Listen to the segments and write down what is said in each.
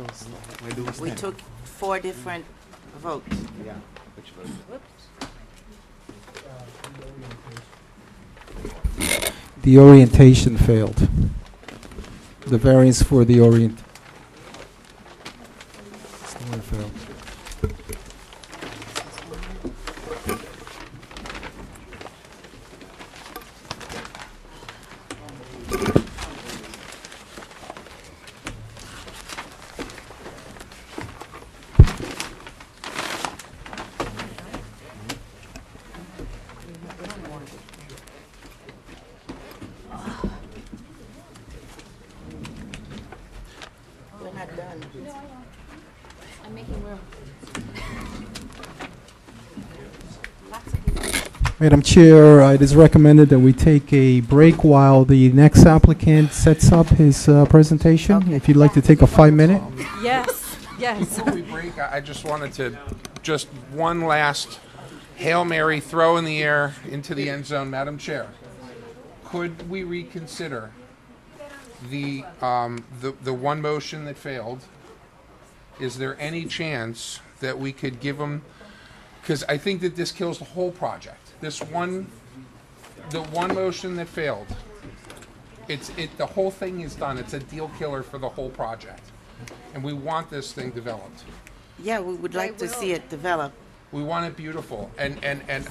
Where do we We stand? took 4 different votes. Yeah. Which vote? The orientation failed. The variance for the failed. We're not done. I'm making room. Madam Chair, it is recommended that we take a break while the next applicant sets up his presentation. Okay. If you'd like to take a 5-minute. Yes, yes. Before we break, I just wanted to, just one last Hail Mary throw in the air into the end zone. Madam Chair, could we reconsider the one motion that failed? Is there any chance that we could give them, because I think that this kills the whole project. The one motion that failed, the whole thing is done. It's a deal killer for the whole project. And we want this thing developed. Yeah, we would like to see it develop. We want it beautiful. And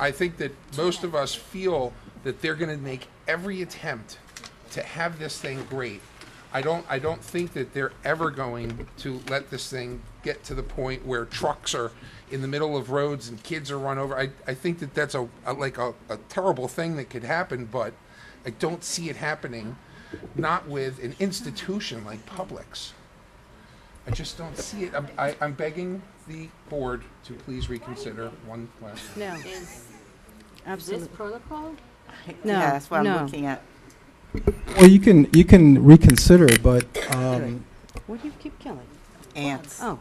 I think that most of us feel that they're going to make every attempt to have this thing great. I don't think that they're ever going to let this thing get to the point where trucks are in the middle of roads and kids are run over. I think that that's a terrible thing that could happen, but I don't see it happening, not with an institution like Publix. I just don't see it. I'm begging the board to please reconsider one last. No, Is this absolutely. protocol? No, Yeah, that's what no. I'm looking at. Well, you can reconsider, but What do you keep killing? Ants. Oh,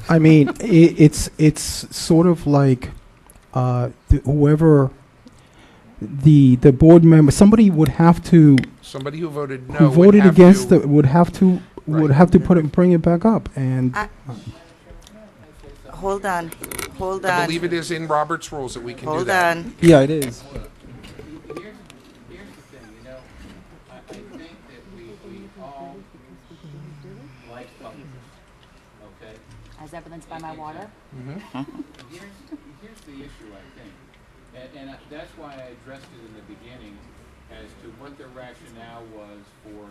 I mean, it's sort of like whoever the board member, somebody would have to Somebody who voted no who would voted have against to, it would have to bring it back up, and Hold on, hold I on, believe it is in Robert's rules that we can do hold that. on. yeah, it is. Here's the thing, I think that we all like public, okay? As evidenced by my water? Here's the issue, I think, and that's why I addressed it in the beginning as to what the rationale was for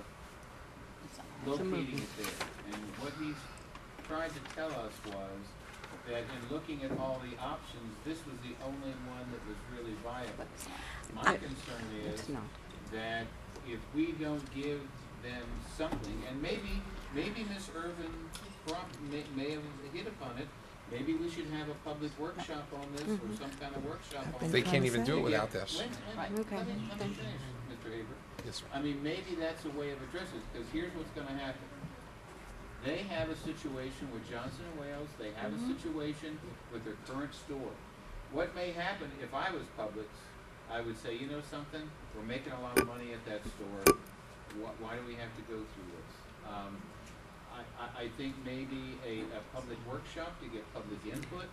locating it there. And what he's tried to tell us was that in looking at all the options, this was the only one that was really viable. My concern is it's not. that if we don't give them something, and maybe Ms. Irvin may have hit upon it, maybe we should have a public workshop on this or some kind of workshop on this. They can't even do it without this. Let me finish, Mr. Aber. Yes, sir. I mean, maybe that's a way of addressing it, because here's what's gonna happen. They have a situation with Johnson and Wales, they have a situation with their current store. What may happen if I was Publix, I would say, you know something, we're making a lot of money at that store, why do we have to go through this? I think maybe a public workshop to get public input,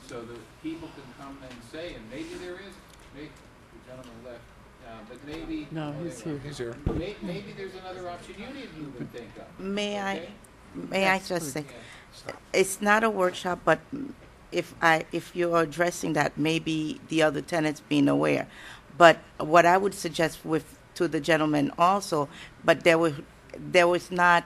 so that people can come and say, and maybe there is, maybe, the gentleman left, but maybe. No, he's here. He's here. Maybe there's another option you didn't even think of. May I, okay? may I just say, it's not a workshop, but if you're addressing that, maybe the other tenants being aware. But what I would suggest to the gentleman also, but there was not,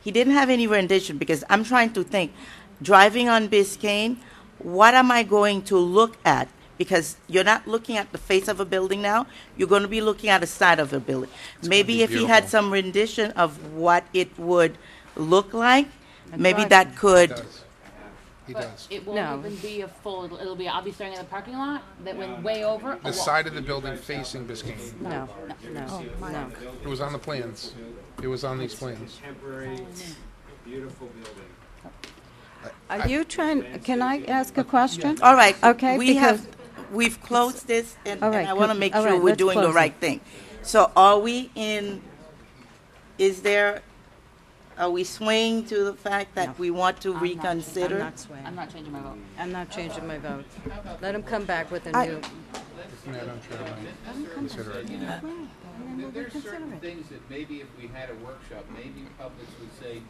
he didn't have any rendition, because I'm trying to think, driving on Biscayne, what am I going to look at? Because you're not looking at the face of a building now, you're going to be looking at the side of a building. Maybe if he had beautiful. some rendition of what it would look like, maybe driving. that He could, does. He But does. it won't No. even be a full, it'll be, I'll be staring at the parking lot that went way over. The side of the building facing Biscayne. No, no, no. It was on the plans. It was on these plans. Temporary, beautiful building. Are you trying, can I ask a question? all right. Okay, We've closed this, and All right, I want to make all sure right, we're let's doing the close it. right thing. So are we in, is there Are we swaying to the fact that No. we want to I'm not- reconsider? I'm not swaying. I'm not changing my vote. I'm not changing my vote. Let him come back with a I- new. Madam Chairman, consider it. There's certain things that maybe if we had a workshop, maybe publics would say,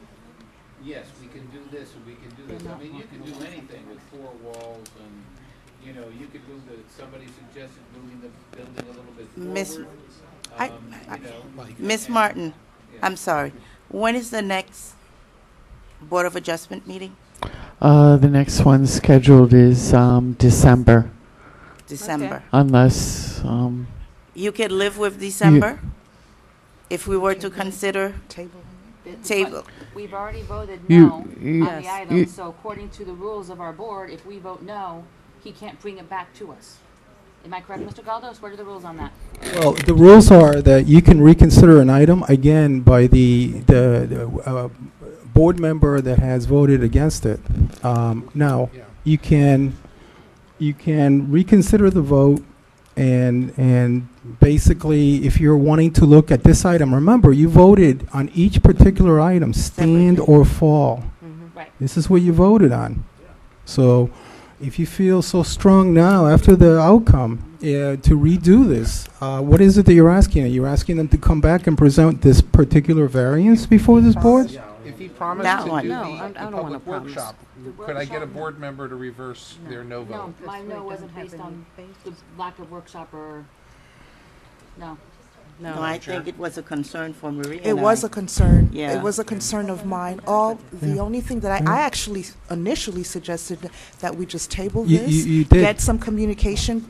yes, we can do this, or we can do this. I mean, you can do anything with 4 walls, and, you know, you could move somebody suggested moving the building a little bit Miss- forward. I- You know, Miss Martin, I'm sorry. When is the next Board of Adjustment meeting? The next one scheduled is December, December. unless You could live with December? If we were to consider Table. table? We've already voted You- no you- on the Yes. item, you- so according to the rules of our board, if we vote no, he can't bring it back to us. Am I correct, Mr. Galdos? What are the rules on that? Well, the rules are that you can reconsider an item, again, by the board member that has voted against it. Now, Yeah. you can reconsider the vote, and basically, if you're wanting to look at this item, remember, you voted on each particular item, stand or fall. Right. This is what you voted on. So, if you feel so strong now after the outcome to redo this, what is it that you're asking? Are you asking them to come back and present this particular variance before this board? If he promised That to one. do No, the I don't wanna public promise. workshop, could I get a board member to reverse their no No, vote? my Because no we wasn't don't have based any on the basis. lack of workshop or, no. No, I think it was a concern for Maria It and was I. a concern. Yeah. It was a concern of mine. The only thing that I actually initially suggested that we just table You- this, you did. get some communication,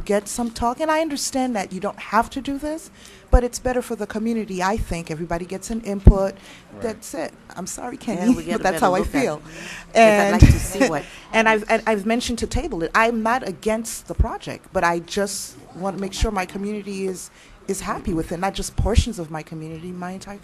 get some talk. And I understand that you don't have to do this, but it's better for the community, I think. Everybody gets an input. That's it. I'm sorry, Kenny, we get but a that's better how I look at feel. it. Yes, I'd like to see what. And I've mentioned to table it. I'm not against the project, but I just want to make sure my community is happy with it, not just portions of my community, my entire,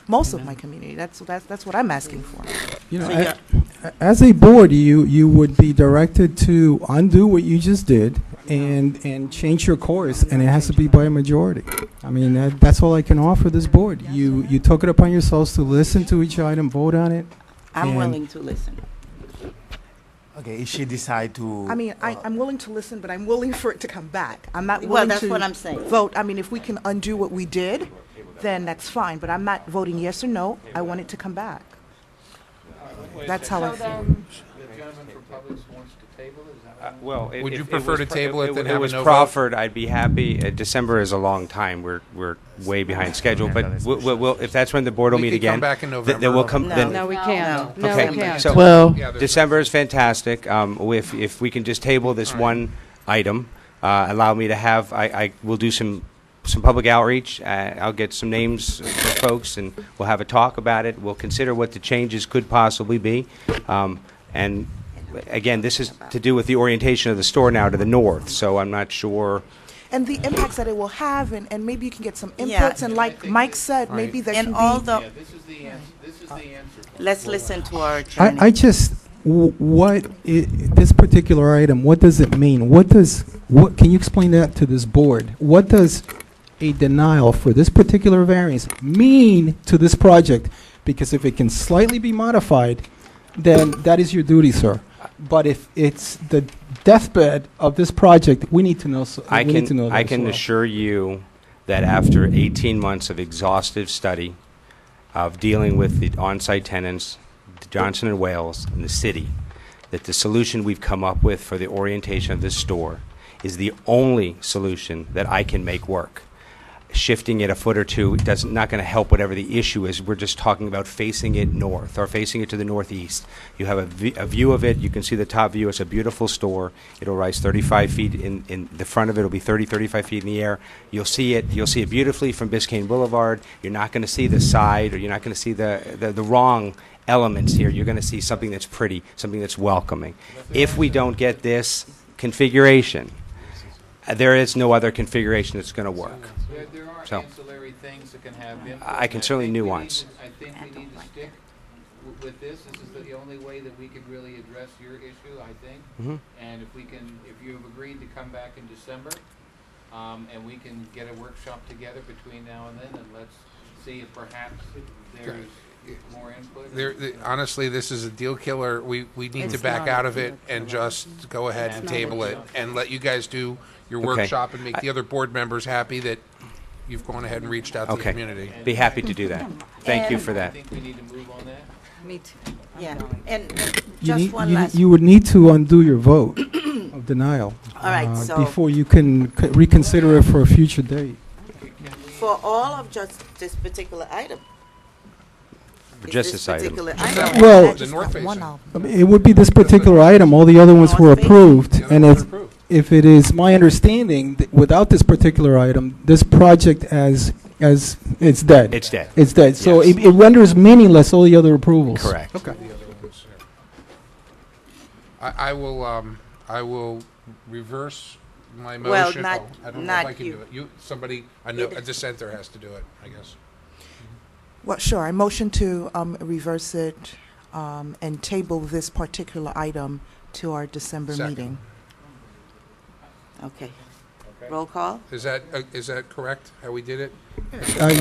most of my community. That's what I'm asking for. You know, So you're- as a board, you would be directed to undo what you just did and change your course, and it has to be by a majority. I mean, that's all I can offer this board. You took it upon yourselves to listen to each item, vote on it. I'm And- willing to listen. Okay, if she decide to. I'm willing to listen, but I'm willing for it to come back. I'm not Well, willing that's to what I'm saying. vote. If we can undo what we did, then that's fine. But I'm not voting yes or no. I want it to come back. That's how I So feel. then, The gentleman from Publix wants to table it, is that what? Well, Would you if prefer was to table it than have a was no vote? proffered, I'd be happy. December is a long time. We're way behind schedule. But we'll, if that's when the board will We meet could come again, back in then November. we'll come. No. Then, No, we No. can't. No. No, Okay, we can't. so- well, Yeah, there's- December is fantastic. If we can just table this one item, allow me to have, I will do some public outreach. I'll get some names for folks, and we'll have a talk about it. We'll consider what the changes could possibly be. And again, this is to do with the orientation of the store now to the north, so I'm not sure. And the impacts that it will have, and maybe you can get some inputs. Yeah. And like Mike said, maybe there And can all be. the, Yeah, this is the answer, this is the answer. let's listen to our attorney. I just, this particular item, what does it mean? What can you explain that to this board? What does a denial for this particular variance mean to this project? Because if it can slightly be modified, then that is your duty, sir. But if it's the deathbed of this project, we need to know. I we need to know can that I as can well. assure you that after 18 months of exhaustive study of dealing with the on-site tenants, Johnson and Wales, and the city, that the solution we've come up with for the orientation of this store is the only solution that I can make work. Shifting it a foot or two not going to help whatever the issue is. We're just talking about facing it north or facing it to the northeast. You have a view of it. You can see the top view. It's a beautiful store. It'll rise 35 feet in the front of it. It'll be 35 feet in the air. You'll see it beautifully from Biscayne Boulevard. You're not going to see the side, or you're not going to see the wrong elements here. You're going to see something that's pretty, something that's welcoming. If we don't get this configuration, there is no other configuration that's going to work. There are So. ancillary things that can have input. I can certainly think we need nuance. to- I think we need to stick with this. This is the only way that we could really address your issue, I think. Mhm. And if you've agreed to come back in December, and we can get a workshop together between now and then, and let's see if perhaps there's, more input? honestly, this is a deal killer. We need to It's back not out a of it deal and killer. just go ahead and not a table it deal and let you guys do your Okay. workshop and make the other board members happy that you've gone ahead and reached out to the Okay. community. Be happy to do that. Thank you And- for I that. think we need to move on that. Me too. Yeah, and You just need- one you- last. You would need to undo your vote of denial. All right, so- Before you can reconsider it for a future date. For all of just this particular item. Is Just this item. particular Just item. that Well- one, I the just north got one facing. album. I mean, it would be this particular item. All the other ones were North facing. approved. The other And ones if, are approved. if it is my understanding, that without this particular item, this project as it's dead. It's dead. It's dead. So Yes. it renders meaningless all the other approvals. Correct. Okay. The other ones, yeah. I will reverse my Well, motion. not- I don't know if not I can you. do it. Somebody, a dissenter has to do it, I guess. Well, sure. I motion to reverse it and table this particular item to our December Second. meeting. Okay. Roll call? Is that correct, how we did it?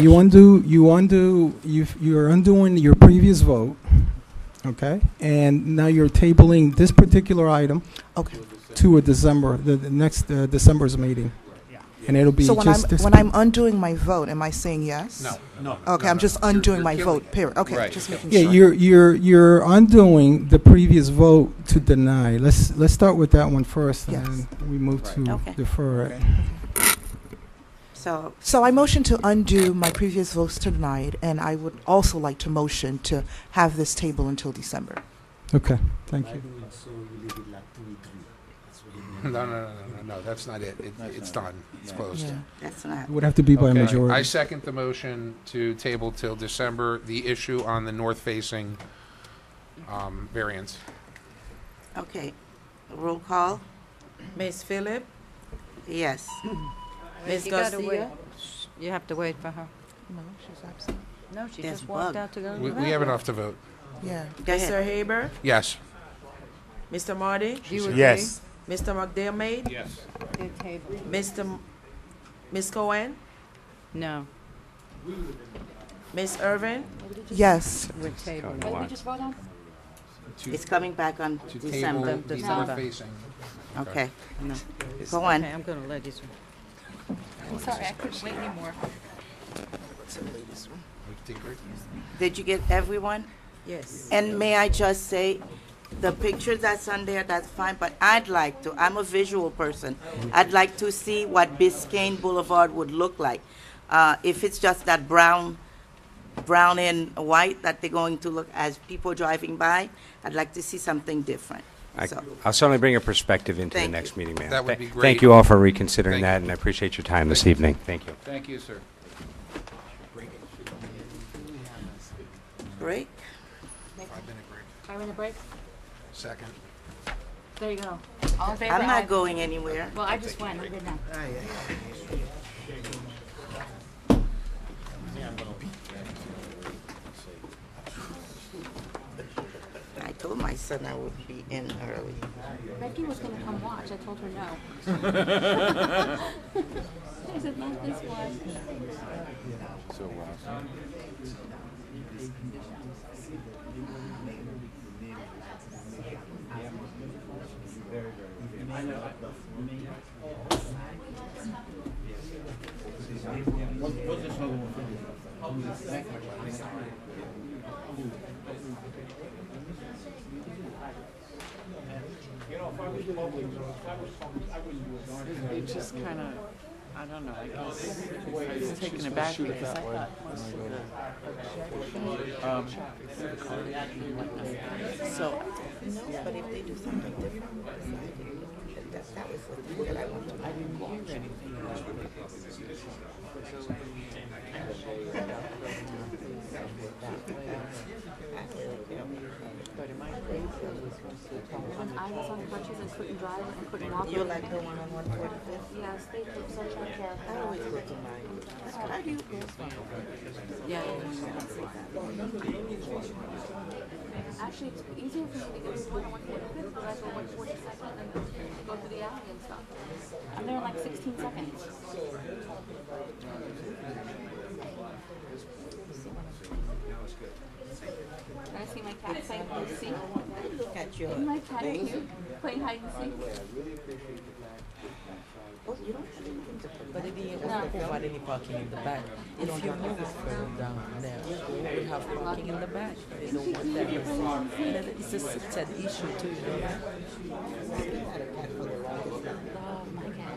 You're undoing your previous vote, okay? And now you're tabling this particular item Okay. to the next December's meeting. And it'll be So just this. when I'm undoing my vote, am I saying yes? No. Okay, I'm just undoing my killing vote, period. Okay, Right. just making Yeah, sure. you're undoing the previous vote to deny. Let's start with that one first, and Yes. then we move to Okay. defer it. So, So I motion to undo my previous votes to deny it, and I would also like to motion to have this table until December. Okay, thank you. No, that's not it. It's done. It's closed. Yeah. that's not. It would have to be by Okay. majority. I second the motion to table till December, the issue on the north-facing variance. Okay. Roll call? Ms. Phillip, Yes. Ms. You gotta wait. Garcia, You have to wait for her. No, she's absent. No, she There's just walked bug. out to go to We the we have bathroom. enough to vote. Yeah. Go ahead. Mr. Haber, Yes. Mr. Marty, Do you agree? Yes. Mr. McDermott, Yes. They're tabled. Ms. Cohen, No, Ms. Irvin, Yes. we're tabling. Go it. What did we just vote on? It's coming back on To table December. the December. north-facing. Okay. No. Go on. Okay, I'm gonna let this one. I'm sorry, I couldn't wait anymore. Did you get everyone? yes. And may I just say, the picture that's on there, that's fine, but I'd like to, I'm a visual person. I'd like to see what Biscayne Boulevard would look like. If it's just that brown and white that they're going to look as people driving by, I'd like to see something different. So, I'll certainly bring a perspective into the Thank next meeting, ma'am. That would Th- be great. Thank you all for reconsidering Thank that, you. and I appreciate your time this evening. Thank you. Thank you, sir. break? 5-minute break. 5-minute break? Second. There you go. All in favor? I'm Aye. not going anywhere. Well, I just went. I'm good now. I told my son I would be in early. Becky was gonna come watch. I told her no. I said, not this one. It just kind of, I don't know, I guess I was taken aback because I thought most of the, So, no, but if they do something different, that was what I want to I didn't hear anything. But in my case, I was supposed to talk When I was on crutches and couldn't drive and couldn't walk. You like the one on 145th? Yes, they took such good care of I her. always go to mine. How do you go from? Yeah, Actually, it's easier for me to get one on 145th because I go 142nd and go through the alley and stuff. I'm there in like 16 seconds. and seek? Look at your. Isn't that kind of cute? Playing hide and seek? Oh, you don't have anything to put. But it didn't provide any parking in the back. You don't have to further down there. We have parking in the back. They don't want that. It's a sad issue too, you know. Love my cat.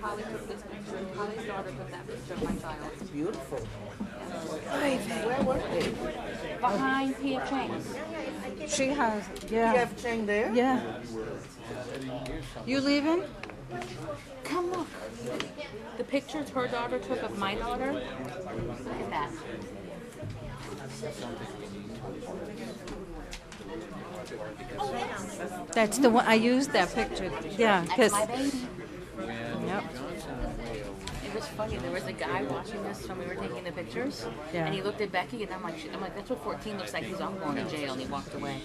Holly took this picture. Holly's daughter took that picture of my child. It's beautiful. Where were they? Behind Pia Chang's. She has, You yeah. have Chang there? Yeah. You leaving? Come look. The pictures her daughter took of my daughter. Look at that. That's the one, I used that picture. Yeah, That's because, my baby. yep. It was funny. There was a guy watching this when we were taking the pictures, Yeah. and he looked at Becky, and I'm like, that's what 14 looks like. He's all going to jail, and he walked away.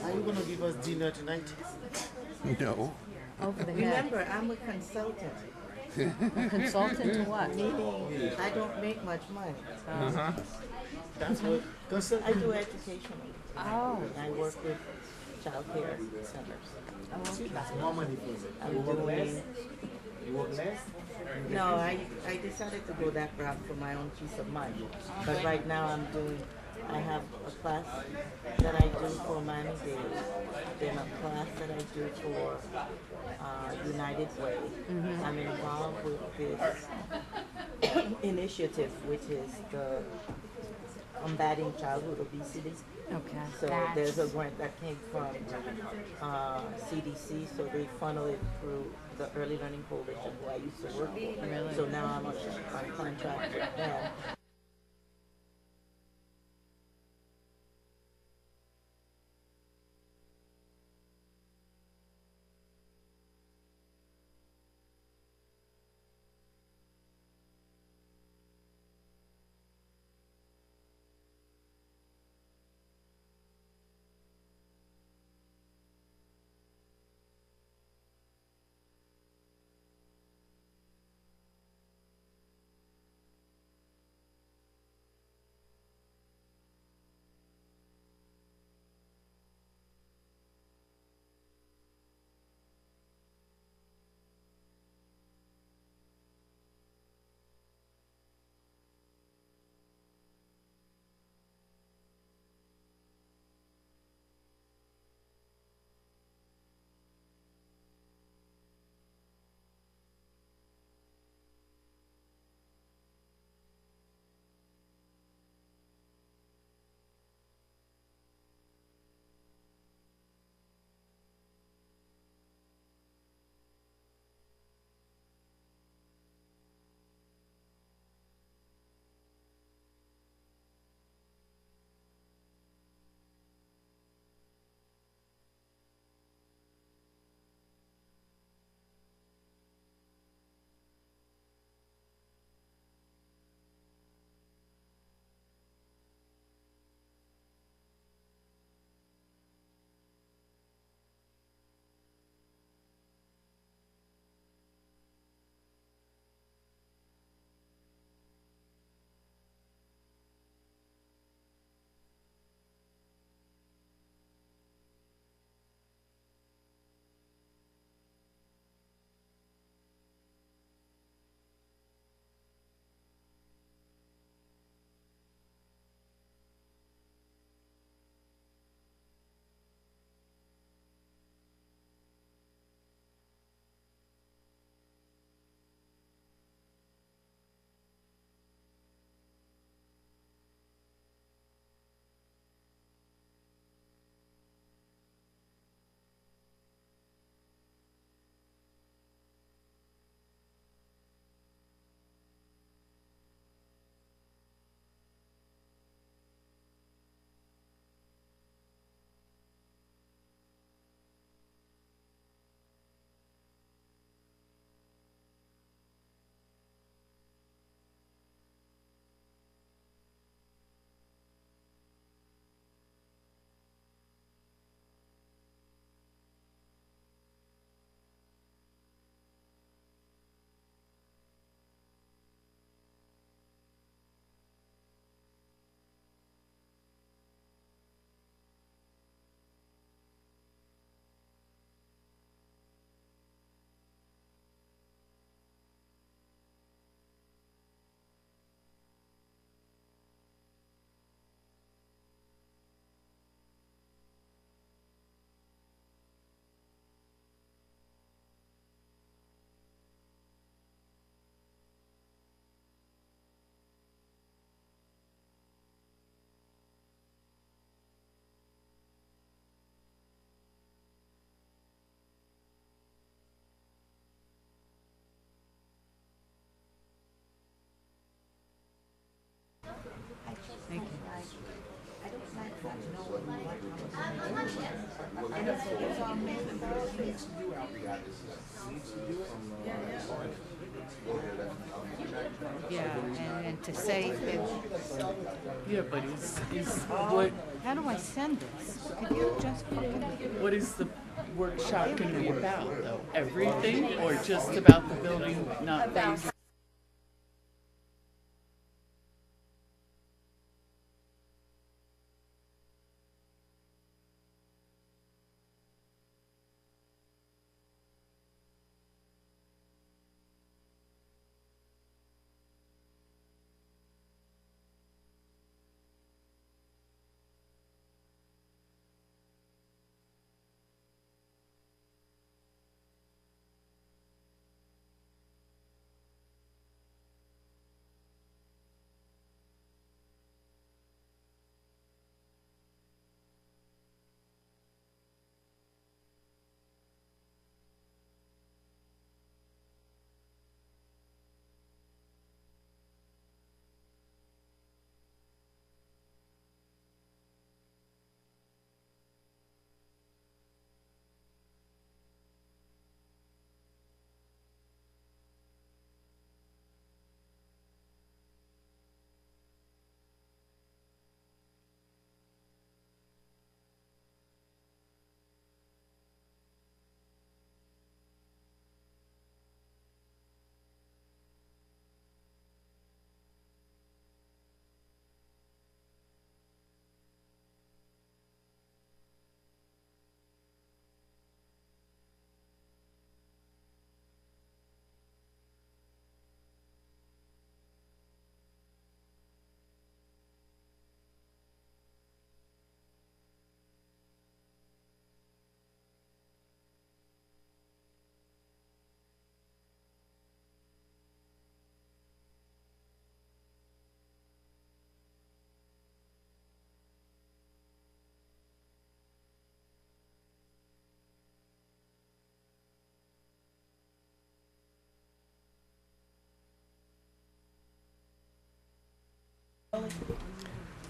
Are you going to give us dinner tonight? No. Over the head. Remember, I'm a consultant. A consultant to what? Meaning, I don't make much money. Uh-huh. That's what. I do education. Oh. I work with child care centers. That's more money for you. I'm You work less? doing. You work less? No, I decided to go that route for my own peace of mind. But right now I have a class that I do for Miami-Dade, then a class that I do for United Way. I'm involved with this initiative, which is the combating childhood obesity. Okay. So there's a grant that came from CDC, so they funnel it through the Early Learning Coalition, who I used to work for. Really? So now I'm on contract with them. Yeah, and to say that, Yeah, but is what how do I send this? Could you just fucking, what is the workshop going to be about though? Everything or just about the building not based?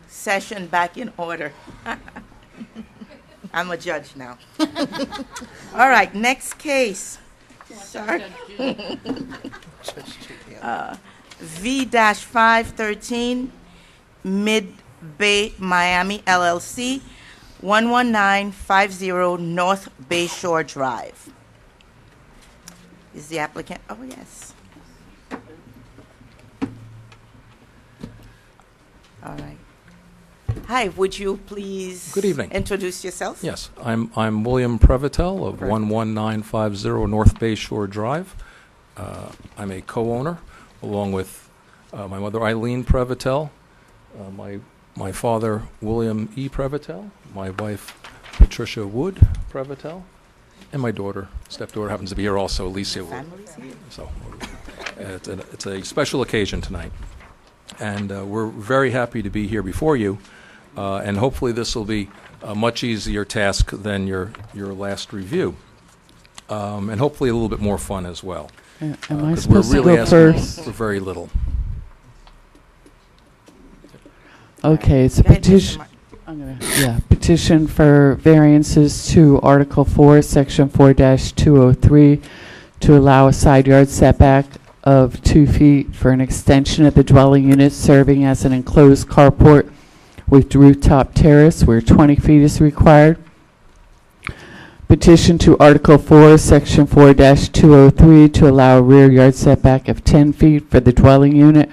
Session back in order. I'm a judge now. All right, next case. Sorry. V-513 Mid Bay Miami LLC, 11950 North Bay Shore Drive. Is the applicant? Oh, yes. All right. Hi, would you please Good evening. Introduce yourself? Yes, I'm William Previtel of 11950 North Bay Shore Drive. I'm a co-owner, along with my mother Eileen Previtel, my father William E. Previtel, my wife Patricia Wood Previtel, and my daughter, stepdaughter, happens to be here also, Alicia Wood. Family's here. So it's a special occasion tonight, and we're very happy to be here before you. And hopefully this will be a much easier task than your last review, and hopefully a little bit more fun as well. Am I 'Cause we're supposed to really go asking first? for very little. Okay, it's a Go ahead, Mr. petition. Martin. Petition for variances to Article 4, Section 4-203, to allow a side yard setback of 2 feet for an extension of the dwelling unit serving as an enclosed carport with rooftop terrace where 20 feet is required. Petition to Article 4, Section 4-203, to allow a rear yard setback of 10 feet for the dwelling unit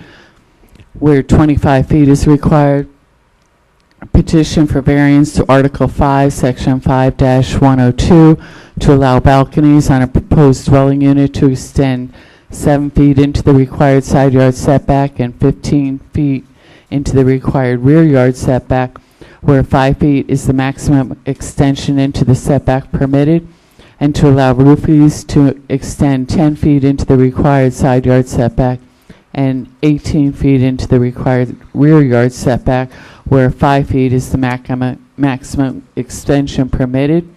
where 25 feet is required. Petition for variance to Article 5, Section 5-102, to allow balconies on a proposed dwelling unit to extend 7 feet into the required side yard setback and 15 feet into the required rear yard setback, where 5 feet is the maximum extension into the setback permitted, and to allow roofies to extend 10 feet into the required side yard setback and 18 feet into the required rear yard setback, where 5 feet is the maximum extension permitted,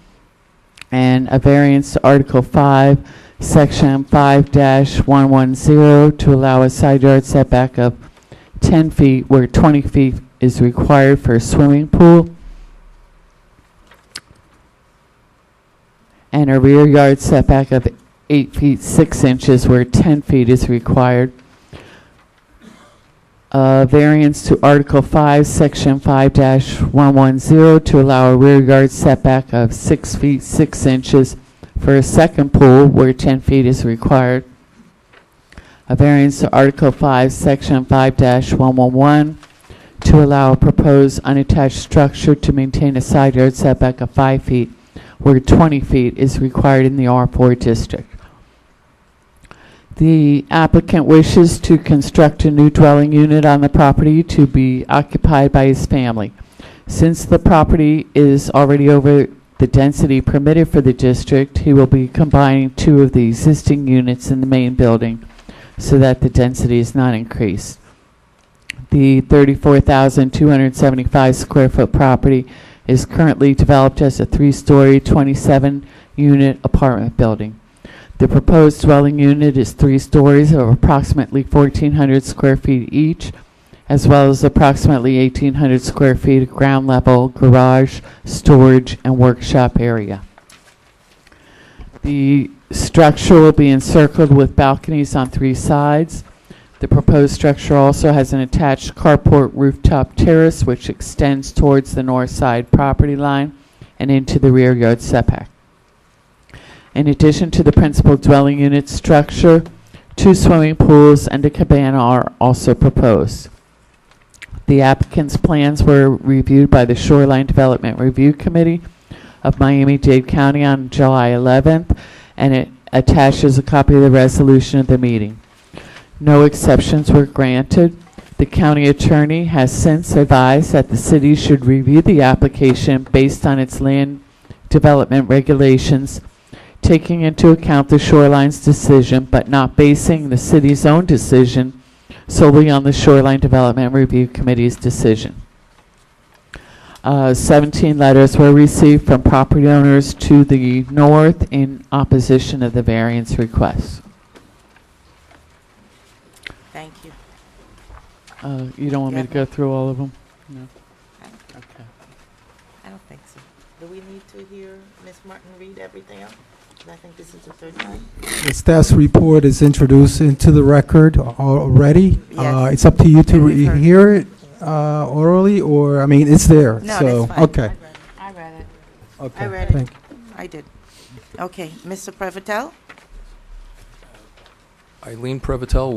and a variance to Article 5, Section 5-110, to allow a side yard setback of 10 feet where 20 feet is required for a swimming pool, and a rear yard setback of 8 feet 6 inches where 10 feet is required. Variance to Article 5, Section 5-110 to allow a rear yard setback of 6 feet 6 inches for a second pool where 10 feet is required. A variance to Article 5, Section 5-111 to allow a proposed unattached structure to maintain a side yard setback of 5 feet where 20 feet is required in the R4 district. The applicant wishes to construct a new dwelling unit on the property to be occupied by his family. Since the property is already over the density permitted for the district, he will be combining 2 of the existing units in the main building so that the density is not increased. The 34,275 square foot property is currently developed as a 3-story, 27-unit apartment building. The proposed dwelling unit is 3 stories of approximately 1,400 square feet each, as well as approximately 1,800 square feet of ground level garage, storage, and workshop area. The structure will be encircled with balconies on 3 sides. The proposed structure also has an attached carport rooftop terrace which extends towards the north side property line and into the rear yard setback. In addition to the principal dwelling unit structure, 2 swimming pools and a cabana are also proposed. The applicant's plans were reviewed by the Shoreline Development Review Committee of Miami-Dade County on July 11th, and it attaches a copy of the resolution of the meeting. No exceptions were granted. The county attorney has since advised that the city should review the application based on its land development regulations, taking into account the Shoreline's decision, but not basing the city's own decision solely on the Shoreline Development Review Committee's decision. 17 letters were received from property owners to the north in opposition of the variance request. Thank you. You don't want me to go through all of them? No. Okay. I don't think so. Do we need to hear Ms. Martin read everything else? I think this is the third time. The staff's report is introduced into the record already. Yes. It's up to you to hear it orally, or, I mean, it's there. No, so, that's fine. okay. I read it. Okay. I read it. Thank you. I did. Okay, Mr. Prevotel? Eileen Prevotel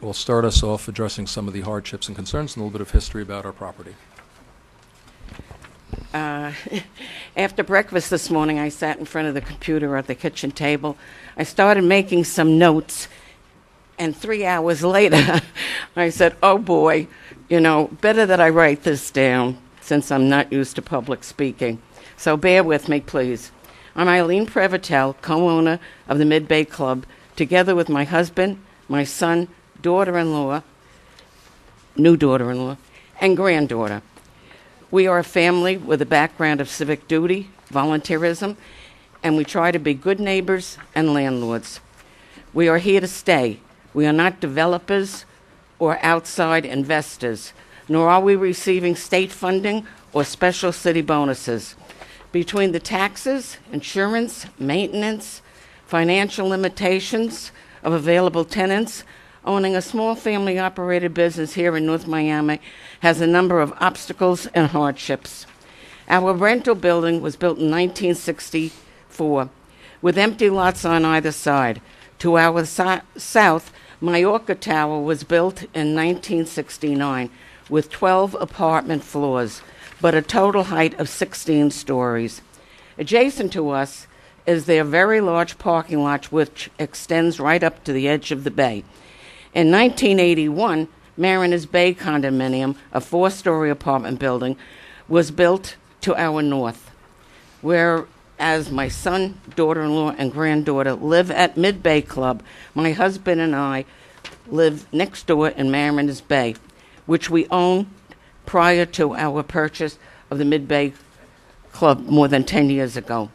will start us off addressing some of the hardships and concerns and a little bit of history about our property. After breakfast this morning, I sat in front of the computer at the kitchen table. I started making some notes, and 3 hours later, I said, oh boy, better that I write this down since I'm not used to public speaking. So bear with me, please. I'm Eileen Prevotel, co-owner of the Mid-Bay Club, together with my husband, my son, daughter-in-law, new daughter-in-law, and granddaughter. We are a family with a background of civic duty, volunteerism, and we try to be good neighbors and landlords. We are here to stay. We are not developers or outside investors, nor are we receiving state funding or special city bonuses. Between the taxes, insurance, maintenance, financial limitations of available tenants, owning a small family-operated business here in North Miami has a number of obstacles and hardships. Our rental building was built in 1964 with empty lots on either side. To our south, Majorca Tower was built in 1969 with 12 apartment floors, but a total height of 16 stories. Adjacent to us is their very large parking lot, which extends right up to the edge of the bay. In 1981, Mariners Bay Condominium, a 4-story apartment building, was built to our north, whereas my son, daughter-in-law, and granddaughter live at Mid-Bay Club. My husband and I live next door in Mariners Bay, which we owned prior to our purchase of the Mid-Bay Club more than 10 years ago.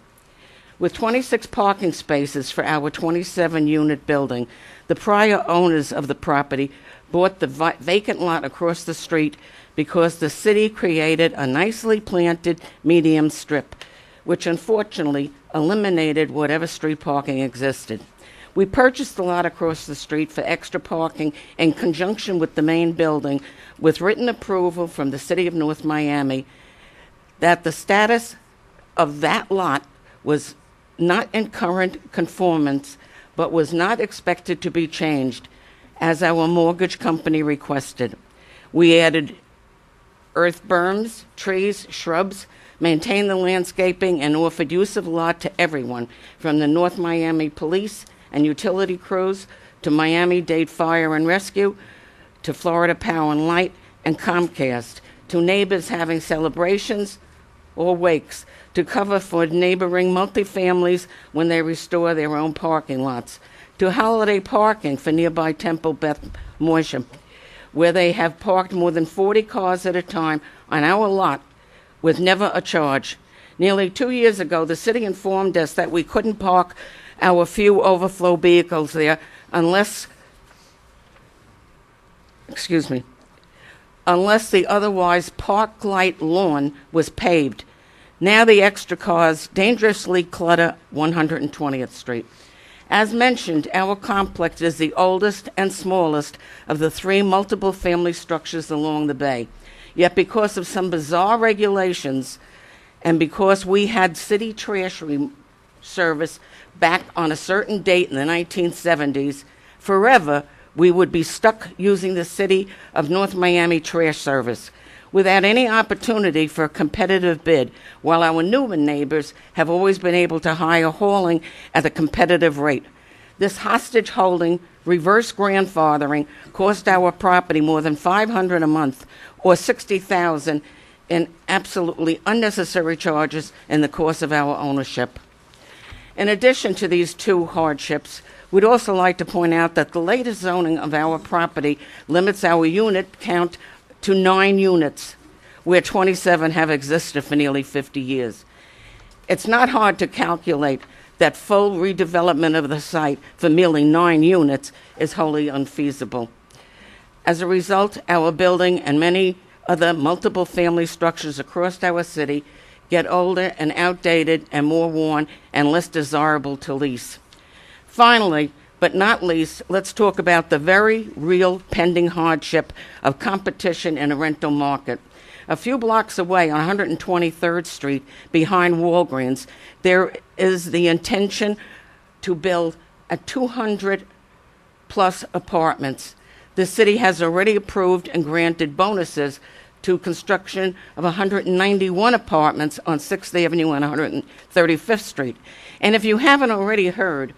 With 26 parking spaces for our 27-unit building, the prior owners of the property bought the vacant lot across the street because the city created a nicely planted medium strip, which unfortunately eliminated whatever street parking existed. We purchased the lot across the street for extra parking in conjunction with the main building, with written approval from the City of North Miami that the status of that lot was not in current conformance, but was not expected to be changed, as our mortgage company requested. We added earth berms, trees, shrubs, maintained the landscaping, and offered use of the lot to everyone, from the North Miami Police and utility crews to Miami-Dade Fire and Rescue to Florida Power and Light and Comcast, to neighbors having celebrations or wakes, to cover for neighboring multifamilies when they restore their own parking lots, to holiday parking for nearby Temple Beth Moisha, where they have parked more than 40 cars at a time on our lot with never a charge. Nearly 2 years ago, the city informed us that we couldn't park our few overflow vehicles there unless the otherwise park-light lawn was paved. Now the extra cars dangerously clutter 120th Street. As mentioned, our complex is the oldest and smallest of the 3 multiple-family structures along the bay. Yet because of some bizarre regulations and because we had city trash service back on a certain date in the 1970s, forever we would be stuck using the City of North Miami trash service without any opportunity for a competitive bid, while our newer neighbors have always been able to hire hauling at a competitive rate. This hostage-holding, reverse grandfathering cost our property more than $500 a month, or $60,000 in absolutely unnecessary charges in the course of our ownership. In addition to these 2 hardships, we'd also like to point out that the latest zoning of our property limits our unit count to 9 units, where 27 have existed for nearly 50 years. It's not hard to calculate that full redevelopment of the site for merely 9 units is wholly unfeasible. As a result, our building and many other multiple family structures across our city get older and outdated and more worn and less desirable to lease. Finally, but not least, let's talk about the very real pending hardship of competition in a rental market. A few blocks away on 123rd Street, behind Walgreens, there is the intention to build a 200-plus apartments. The city has already approved and granted bonuses to construction of 191 apartments on 6th Avenue and 135th Street. And if you haven't already heard,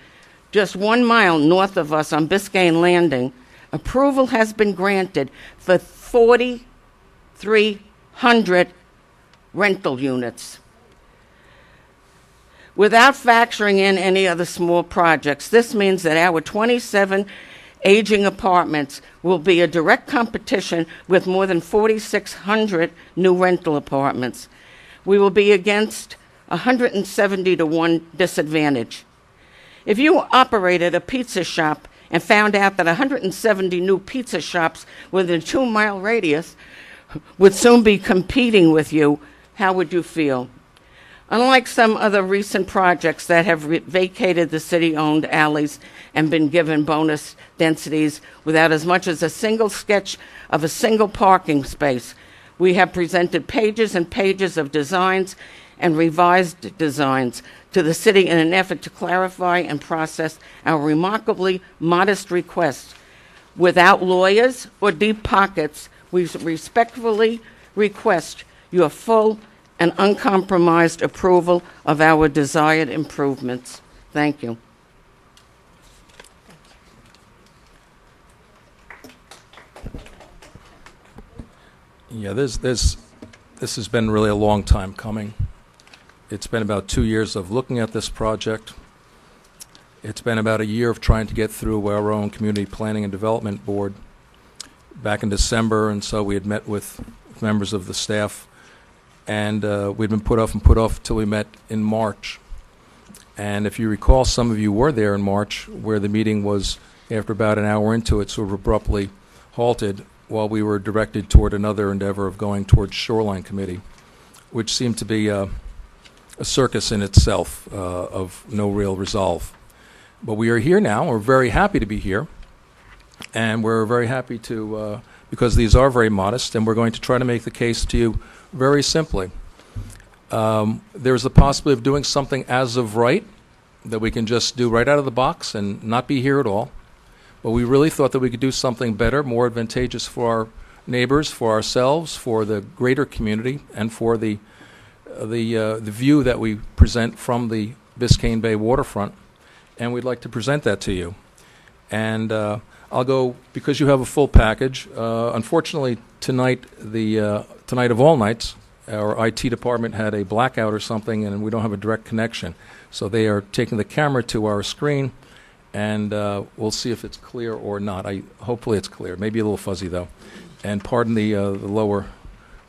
just 1 mile north of us on Biscayne Landing, approval has been granted for 4,300 rental units. Without factoring in any other small projects, this means that our 27 aging apartments will be a direct competition with more than 4,600 new rental apartments. We will be against 170 to 1 disadvantage. If you operated a pizza shop and found out that 170 new pizza shops within a 2-mile radius would soon be competing with you, how would you feel? Unlike some other recent projects that have vacated the city-owned alleys and been given bonus densities without as much as a single sketch of a single parking space, we have presented pages and pages of designs and revised designs to the city in an effort to clarify and process our remarkably modest requests. Without lawyers or deep pockets, we respectfully request your full and uncompromised approval of our desired improvements. Thank you. Yeah, this has been really a long time coming. It's been about 2 years of looking at this project. It's been about a year of trying to get through our own Community Planning and Development Board back in December, and so we had met with members of the staff, and we'd been put off and put off till we met in March. And if you recall, some of you were there in March, where the meeting was, after about an hour into it, sort of abruptly halted while we were directed toward another endeavor of going towards Shoreline Committee, which seemed to be a circus in itself of no real resolve. But we are here now. We're very happy to be here. And we're very happy to, because these are very modest, and we're going to try to make the case to you very simply. There's a possibility of doing something as of right that we can just do right out of the box and not be here at all. But we really thought that we could do something better, more advantageous for our neighbors, for ourselves, for the greater community, and for the view that we present from the Biscayne Bay waterfront. And we'd like to present that to you. And I'll go, because you have a full package. Unfortunately, tonight of all nights, our IT department had a blackout or something, and we don't have a direct connection. So they are taking the camera to our screen, and we'll see if it's clear or not. Hopefully it's clear. Maybe a little fuzzy, though. And pardon the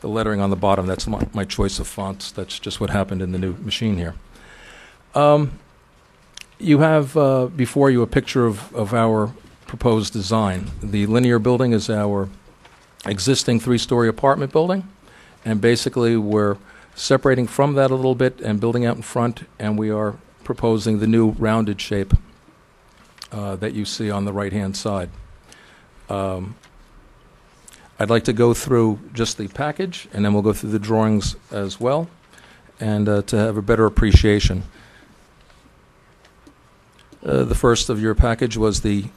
lettering on the bottom. That's my choice of fonts. That's just what happened in the new machine here. You have before you a picture of our proposed design. The linear building is our existing 3-story apartment building, and basically we're separating from that a little bit and building out in front, and we are proposing the new rounded shape that you see on the right-hand side. I'd like to go through just the package, and then we'll go through the drawings as well, and to have a better appreciation. The first of your package was the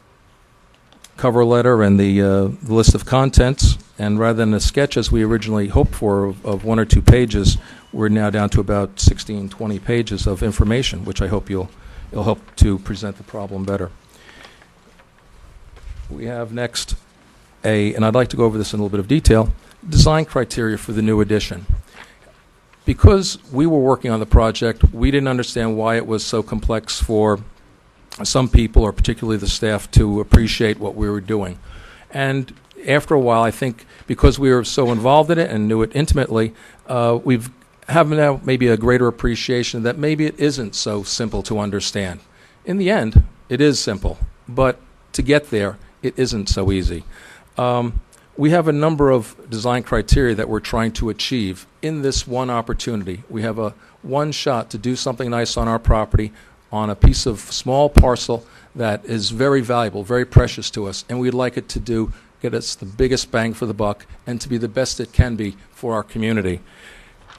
cover letter and the list of contents, and rather than a sketch as we originally hoped for of 1 or 2 pages, we're now down to about 16, 20 pages of information, which I hope you'll help to present the problem better. We have next and I'd like to go over this in a little bit of detail, design criteria for the new addition. Because we were working on the project, we didn't understand why it was so complex for some people, or particularly the staff, to appreciate what we were doing. And after a while, I think because we were so involved in it and knew it intimately, we have now maybe a greater appreciation that maybe it isn't so simple to understand. In the end, it is simple, but to get there, it isn't so easy. We have a number of design criteria that we're trying to achieve in this one opportunity. We have a one shot to do something nice on our property, on a piece of small parcel that is very valuable, very precious to us, and we'd like it to get us the biggest bang for the buck and to be the best it can be for our community.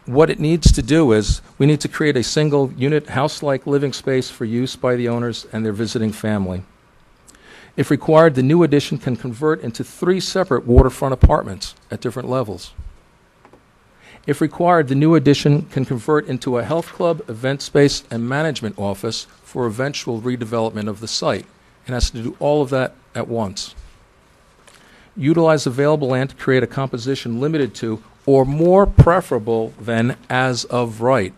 What it needs to do is we need to create a single unit house-like living space for use by the owners and their visiting family. If required, the new addition can convert into 3 separate waterfront apartments at different levels. If required, the new addition can convert into a health club, event space, and management office for eventual redevelopment of the site. It has to do all of that at once. Utilize available land to create a composition limited to or more preferable than as of right.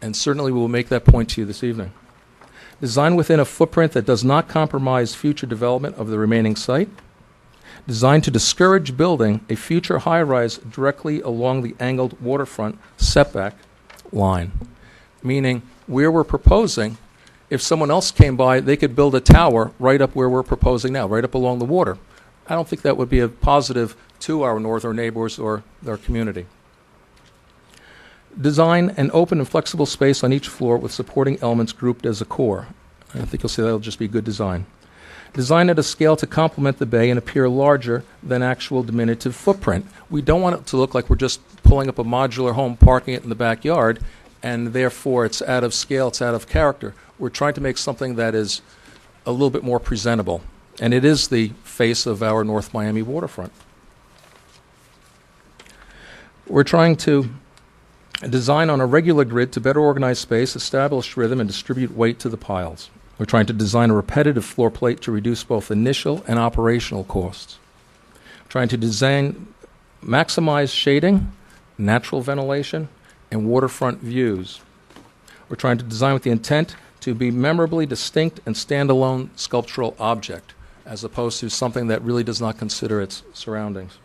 And certainly we will make that point to you this evening. Design within a footprint that does not compromise future development of the remaining site. Designed to discourage building a future high-rise directly along the angled waterfront setback line. Meaning, where we're proposing, if someone else came by, they could build a tower right up where we're proposing now, right up along the water. I don't think that would be a positive to our northern neighbors or their community. Design an open and flexible space on each floor with supporting elements grouped as a core. I think you'll see that'll just be good design. Design at a scale to complement the bay and appear larger than actual diminutive footprint. We don't want it to look like we're just pulling up a modular home, parking it in the backyard, and therefore it's out of scale, it's out of character. We're trying to make something that is a little bit more presentable. And it is the face of our North Miami waterfront. We're trying to design on a regular grid to better organize space, establish rhythm, and distribute weight to the piles. We're trying to design a repetitive floor plate to reduce both initial and operational costs. We're trying to maximize shading, natural ventilation, and waterfront views. We're trying to design with the intent to be memorably distinct and standalone sculptural object, as opposed to something that really does not consider its surroundings.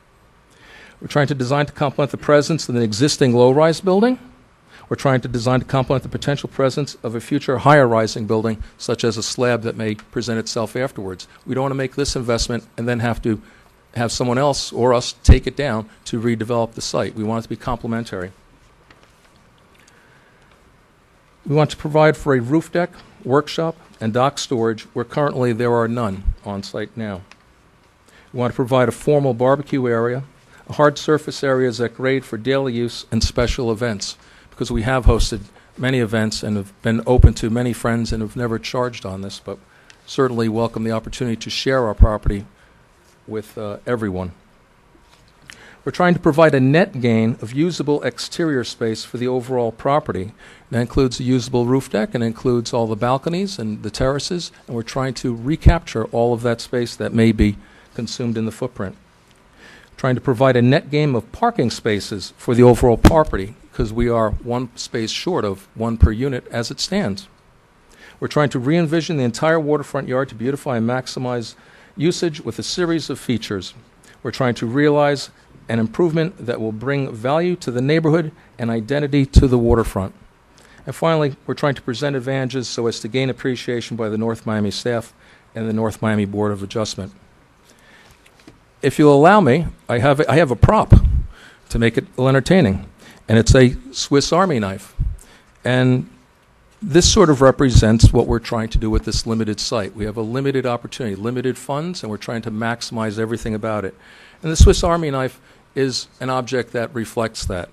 We're trying to design to complement the presence of an existing low-rise building. We're trying to design to complement the potential presence of a future higher rising building, such as a slab that may present itself afterwards. We don't want to make this investment and then have to have someone else or us take it down to redevelop the site. We want it to be complementary. We want to provide for a roof deck, workshop, and dock storage where currently there are none on site now. We want to provide a formal barbecue area, a hard surface areas at grade for daily use and special events, because we have hosted many events and have been open to many friends and have never charged on this, but certainly welcome the opportunity to share our property with everyone. We're trying to provide a net gain of usable exterior space for the overall property. That includes a usable roof deck and includes all the balconies and the terraces, and we're trying to recapture all of that space that may be consumed in the footprint. Trying to provide a net gain of parking spaces for the overall property, because we are one space short of one per unit as it stands. We're trying to re-envision the entire waterfront yard to beautify and maximize usage with a series of features. We're trying to realize an improvement that will bring value to the neighborhood and identity to the waterfront. And finally, we're trying to present advantages so as to gain appreciation by the North Miami staff and the North Miami Board of Adjustment. If you'll allow me, I have a prop to make it a little entertaining, and it's a Swiss Army knife. And this sort of represents what we're trying to do with this limited site. We have a limited opportunity, limited funds, and we're trying to maximize everything about it. And the Swiss Army knife is an object that reflects that.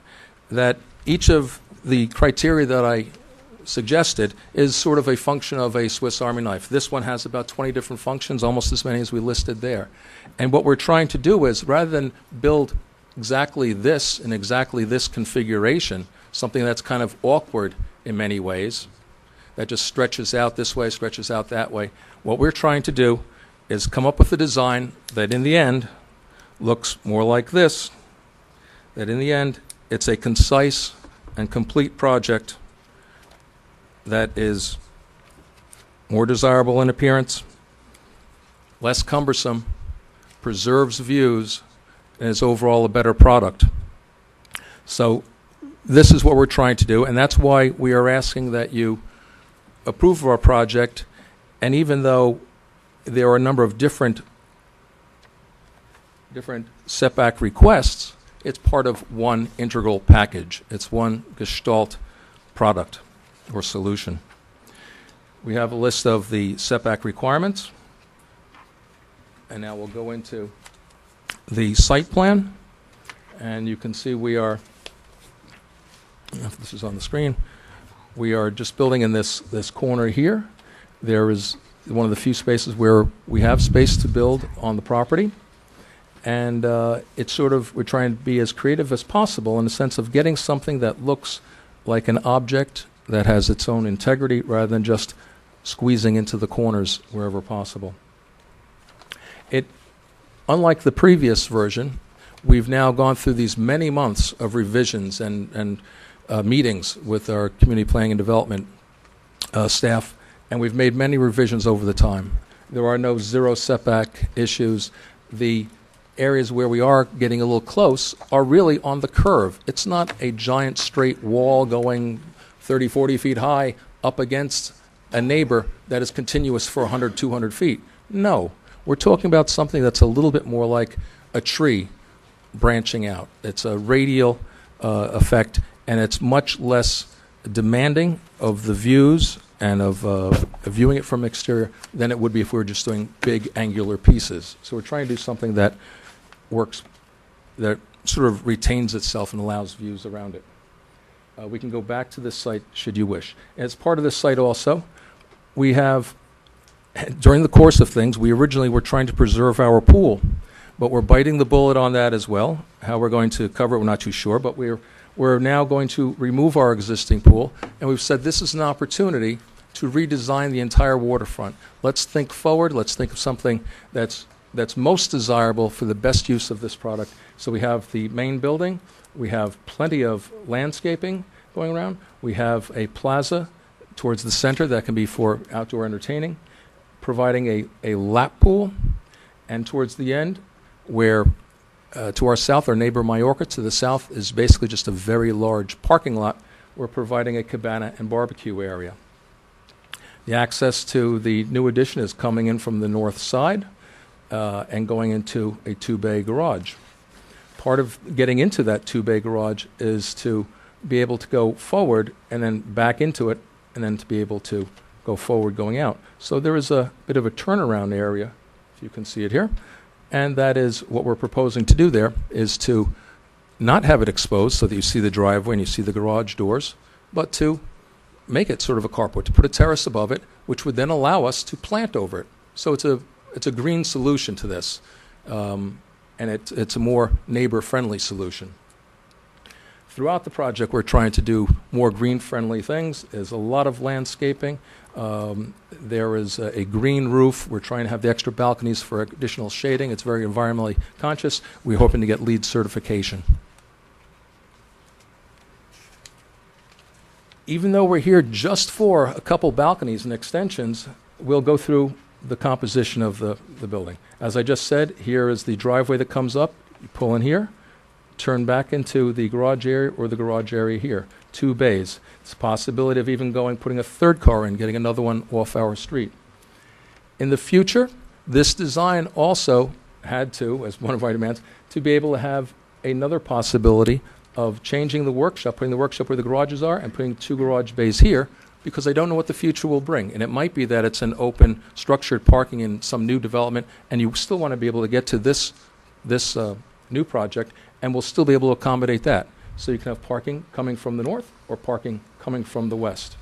That each of the criteria that I suggested is sort of a function of a Swiss Army knife. This one has about 20 different functions, almost as many as we listed there. And what we're trying to do is, rather than build exactly this in exactly this configuration, something that's kind of awkward in many ways, that just stretches out this way, stretches out that way, what we're trying to do is come up with a design that in the end looks more like this, that in the end it's a concise and complete project that is more desirable in appearance, less cumbersome, preserves views, and is overall a better product. So this is what we're trying to do, and that's why we are asking that you approve of our project. And even though there are a number of different setback requests, it's part of one integral package. It's one gestalt product or solution. We have a list of the setback requirements, and now we'll go into the site plan, and you can see we are, if this is on the screen, we are just building in this corner here. There is one of the few spaces where we have space to build on the property. And it's sort of, we're trying to be as creative as possible in the sense of getting something that looks like an object that has its own integrity rather than just squeezing into the corners wherever possible. Unlike the previous version, we've now gone through these many months of revisions and meetings with our community planning and development staff, and we've made many revisions over the time. There are no zero setback issues. The areas where we are getting a little close are really on the curve. It's not a giant straight wall going 30, 40 feet high up against a neighbor that is continuous for 100, 200 feet. No, we're talking about something that's a little bit more like a tree branching out. It's a radial effect, and it's much less demanding of the views and of viewing it from exterior than it would be if we were just doing big angular pieces. So we're trying to do something that works, that sort of retains itself and allows views around it. We can go back to this site should you wish. As part of this site also, we have, during the course of things, we originally were trying to preserve our pool, but we're biting the bullet on that as well. How we're going to cover it, we're not too sure, but we're now going to remove our existing pool, and we've said this is an opportunity to redesign the entire waterfront. Let's think forward. Let's think of something that's most desirable for the best use of this product. So we have the main building. We have plenty of landscaping going around. We have a plaza towards the center that can be for outdoor entertaining, providing a lap pool, and towards the end, where to our south, our neighbor Majorca to the south is basically just a very large parking lot we're providing a cabana and barbecue area. The access to the new addition is coming in from the north side and going into a two-bay garage. Part of getting into that two-bay garage is to be able to go forward and then back into it, and then to be able to go forward going out. So there is a bit of a turnaround area, if you can see it here, and that is what we're proposing to do there, is to not have it exposed so that you see the driveway and you see the garage doors, but to make it sort of a carport, to put a terrace above it, which would then allow us to plant over it. So it's a green solution to this, and it's a more neighbor-friendly solution. Throughout the project, we're trying to do more green-friendly things. There's a lot of landscaping. There is a green roof. We're trying to have the extra balconies for additional shading. It's very environmentally conscious. We're hoping to get LEED certification. Even though we're here just for a couple balconies and extensions, we'll go through the composition of the building. As I just said, here is the driveway that comes up. You pull in here, turn back into the garage area or the garage area here. 2 bays. It's a possibility of even putting a third car in, getting another one off our street. In the future, this design also had to, as one of our demands, to be able to have another possibility of changing the workshop, putting the workshop where the garages are and putting 2 garage bays here, because I don't know what the future will bring. And it might be that it's an open, structured parking in some new development, and you still want to be able to get to this new project, and we'll still be able to accommodate that. So you can have parking coming from the north or parking coming from the west.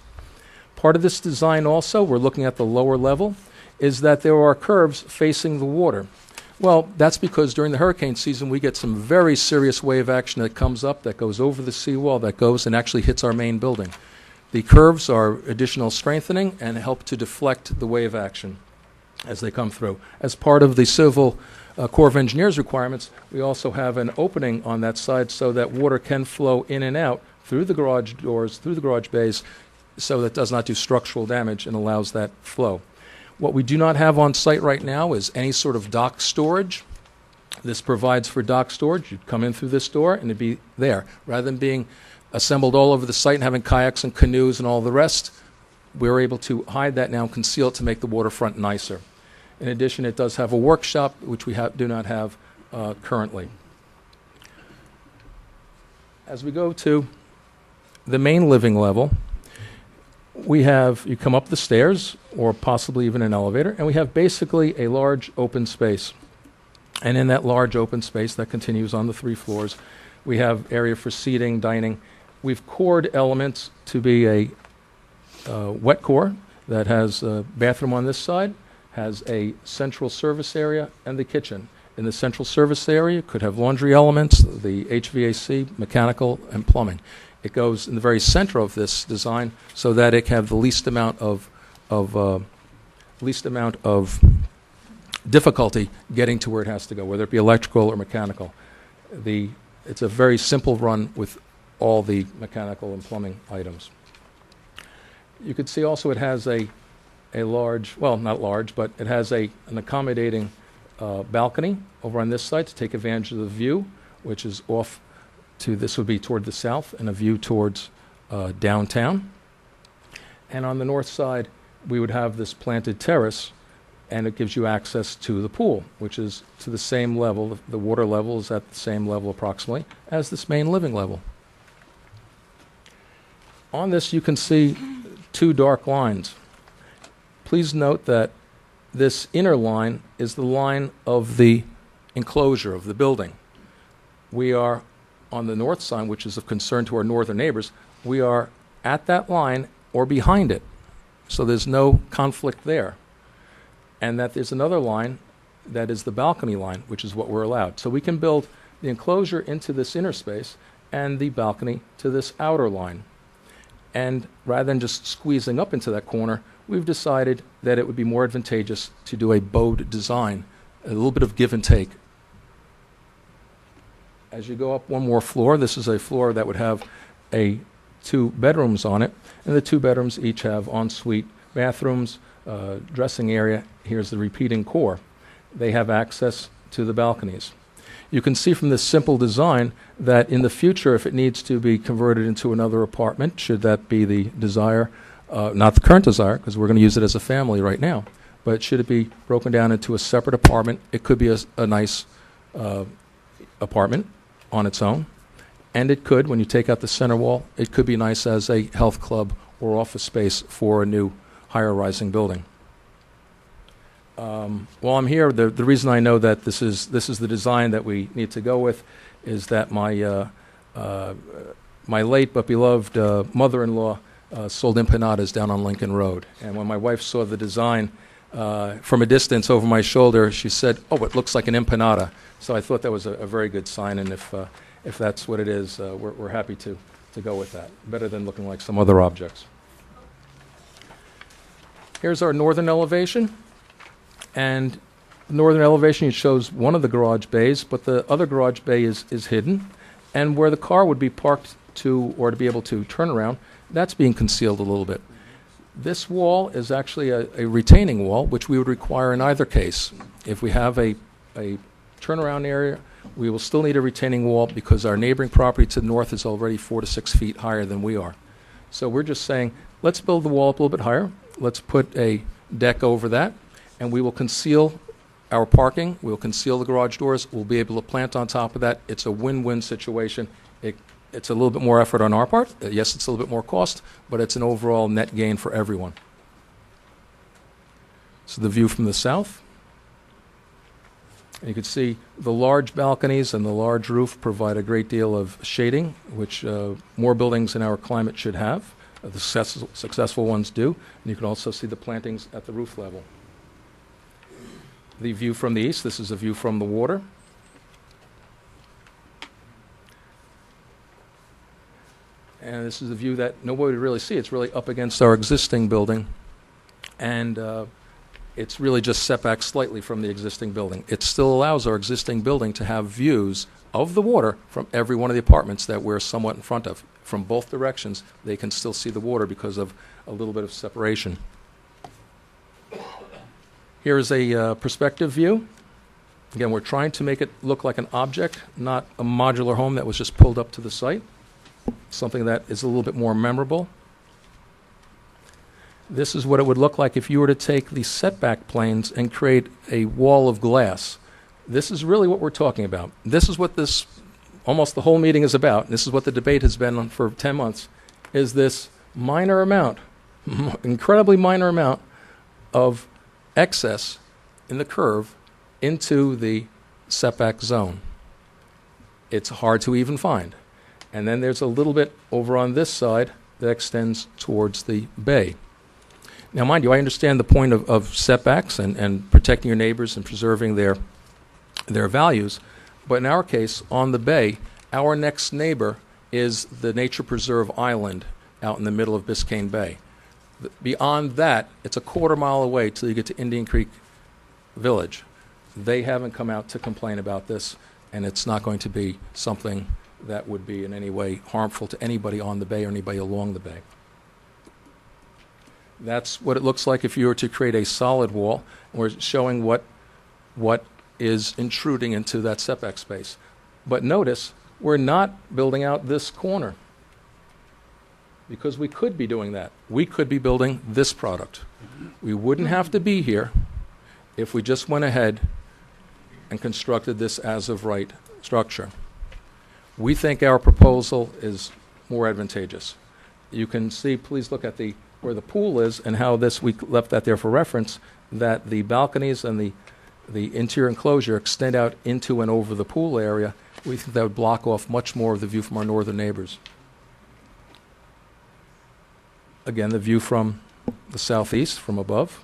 Part of this design also, we're looking at the lower level, is that there are curves facing the water. Well, that's because during the hurricane season, we get some very serious wave action that comes up, that goes over the seawall, that goes and actually hits our main building. The curves are additional strengthening and help to deflect the wave action as they come through. As part of the Civil Corps of Engineers requirements, we also have an opening on that side so that water can flow in and out through the garage doors, through the garage bays, so that it does not do structural damage and allows that flow. What we do not have on site right now is any sort of dock storage. This provides for dock storage. You'd come in through this door and it'd be there. Rather than being assembled all over the site and having kayaks and canoes and all the rest, we're able to hide that now and conceal it to make the waterfront nicer. In addition, it does have a workshop, which we do not have currently. As we go to the main living level, you come up the stairs, or possibly even an elevator, and we have basically a large open space. And in that large open space that continues on the 3 floors, we have area for seating, dining. We've cored elements to be a wet core that has a bathroom on this side, has a central service area, and the kitchen. In the central service area, could have laundry elements, the HVAC, mechanical, and plumbing. It goes in the very center of this design so that it can have the least amount of difficulty getting to where it has to go, whether it be electrical or mechanical. It's a very simple run with all the mechanical and plumbing items. You could see also it has a large, well, not large, but it has an accommodating balcony over on this side to take advantage of the view, which is off to, this would be toward the south, and a view towards downtown. And on the north side, we would have this planted terrace, and it gives you access to the pool, which is to the same level. The water level is at the same level approximately as this main living level. On this, you can see 2 dark lines. Please note that this inner line is the line of the enclosure of the building. We are on the north side, which is of concern to our northern neighbors. We are at that line or behind it, so there's no conflict there. And that there's another line that is the balcony line, which is what we're allowed. So we can build the enclosure into this inner space and the balcony to this outer line. And rather than just squeezing up into that corner, we've decided that it would be more advantageous to do a bowed design, a little bit of give and take. As you go up one more floor, this is a floor that would have 2 bedrooms on it, and the 2 bedrooms each have ensuite bathrooms, dressing area. Here's the repeating core. They have access to the balconies. You can see from this simple design that in the future, if it needs to be converted into another apartment, should that be the desire, not the current desire, because we're going to use it as a family right now, but should it be broken down into a separate apartment, it could be a nice apartment on its own. And it could, when you take out the center wall, it could be nice as a health club or office space for a new higher rising building. While I'm here, the reason I know that this is the design that we need to go with is that my late but beloved mother-in-law sold empanadas down on Lincoln Road. And when my wife saw the design from a distance over my shoulder, she said, "Oh, it looks like an empanada." So I thought that was a very good sign, and if that's what it is, we're happy to go with that. Better than looking like some other objects. Here's our northern elevation. And the northern elevation, it shows one of the garage bays, but the other garage bay is hidden. And where the car would be parked to, or to be able to turn around, that's being concealed a little bit. This wall is actually a retaining wall, which we would require in either case. If we have a turnaround area, we will still need a retaining wall because our neighboring property to the north is already 4 to 6 feet higher than we are. So we're just saying, let's build the wall up a little bit higher. Let's put a deck over that. And we will conceal our parking. We will conceal the garage doors. We'll be able to plant on top of that. It's a win-win situation. It's a little bit more effort on our part. Yes, it's a little bit more cost, but it's an overall net gain for everyone. So the view from the south. And you can see the large balconies and the large roof provide a great deal of shading, which more buildings in our climate should have. The successful ones do. And you can also see the plantings at the roof level. The view from the east, this is a view from the water. And this is a view that nobody would really see. It's really up against our existing building. And it's really just set back slightly from the existing building. It still allows our existing building to have views of the water from every one of the apartments that we're somewhat in front of. From both directions, they can still see the water because of a little bit of separation. Here is a perspective view. Again, we're trying to make it look like an object, not a modular home that was just pulled up to the site. Something that is a little bit more memorable. This is what it would look like if you were to take the setback planes and create a wall of glass. This is really what we're talking about. This is what this, almost the whole meeting is about. This is what the debate has been on for 10 months, is this minor amount, incredibly minor amount of excess in the curve into the setback zone. It's hard to even find. And then there's a little bit over on this side that extends towards the bay. Now, mind you, I understand the point of setbacks and protecting your neighbors and preserving their values, but in our case, on the bay, our next neighbor is the Nature Preserve Island out in the middle of Biscayne Bay. Beyond that, it's a quarter-mile away till you get to Indian Creek Village. They haven't come out to complain about this, and it's not going to be something that would be in any way harmful to anybody on the bay or anybody along the bay. That's what it looks like if you were to create a solid wall. We're showing what is intruding into that setback space. But notice, we're not building out this corner, because we could be doing that. We could be building this product. We wouldn't have to be here if we just went ahead and constructed this as-of-right structure. We think our proposal is more advantageous. You can see, please look at where the pool is and how this, we left that there for reference, that the balconies and the interior enclosure extend out into and over the pool area. We think that would block off much more of the view from our northern neighbors. Again, the view from the southeast, from above,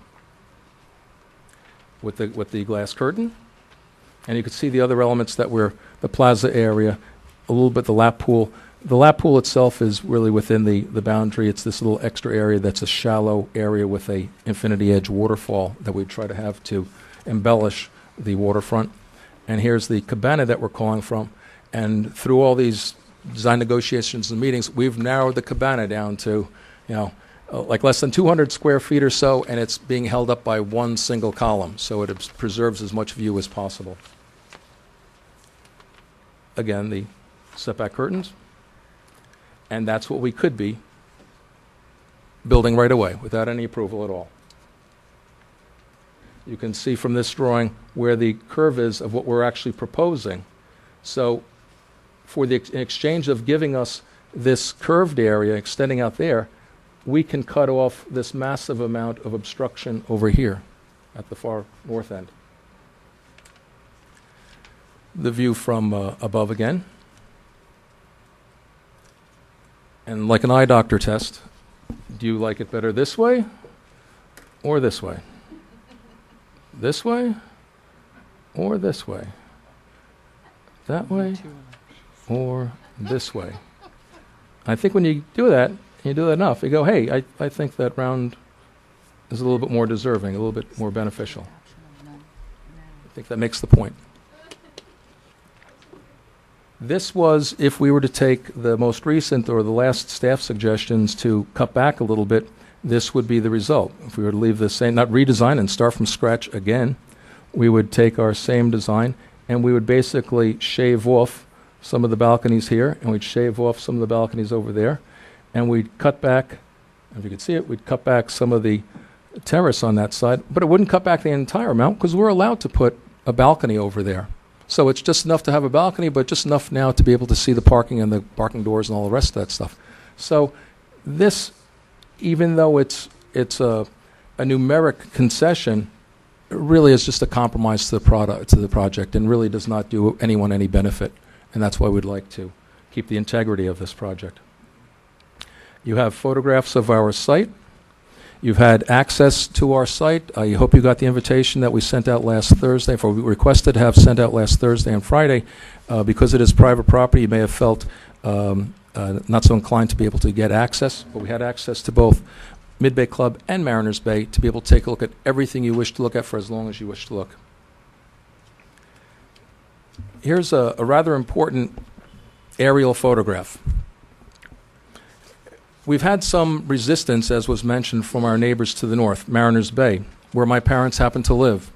with the glass curtain. And you can see the other elements that were the plaza area, a little bit the lap pool. The lap pool itself is really within the boundary. It's this little extra area that's a shallow area with a infinity edge waterfall that we try to have to embellish the waterfront. And here's the cabana that we're calling from. And through all these design negotiations and meetings, we've narrowed the cabana down to, like less than 200 square feet or so, and it's being held up by one single column, so it preserves as much view as possible. again, the setback curtains, and that's what we could be building right away without any approval at all. You can see from this drawing where the curve is of what we're actually proposing. So for the in exchange of giving us this curved area extending out there, we can cut off this massive amount of obstruction over here at the far north end. The view from above again. And like an eye doctor test, do you like it better this way or this way? This way or this way? That way or this way? I think when you do that, you do that enough, you go, hey, I think that round is a little bit more deserving, a little bit more beneficial. I think that makes the point. This was, if we were to take the most recent or the last staff suggestions to cut back a little bit, this would be the result. If we were to leave the same, not redesign and start from scratch again, we would take our same design and we would basically shave off some of the balconies here, and we'd shave off some of the balconies over there, and we'd cut back, if you could see it, we'd cut back some of the terrace on that side, but it wouldn't cut back the entire amount because we're allowed to put a balcony over there. So it's just enough to have a balcony, but just enough now to be able to see the parking and the parking doors and all the rest of that stuff. So this, even though it's a numeric concession, it really is just a compromise to the project, and really does not do anyone any benefit. And that's why we'd like to keep the integrity of this project. You have photographs of our site. You've had access to our site. I hope you got the invitation that we sent out last Thursday, we requested to have sent out last Thursday and Friday. Because it is private property, you may have felt not so inclined to be able to get access, but we had access to both Mid-Bay Club and Mariners Bay to be able to take a look at everything you wish to look at for as long as you wish to look. Here's a rather important aerial photograph. We've had some resistance, as was mentioned, from our neighbors to the north, Mariners Bay, where my parents happen to live.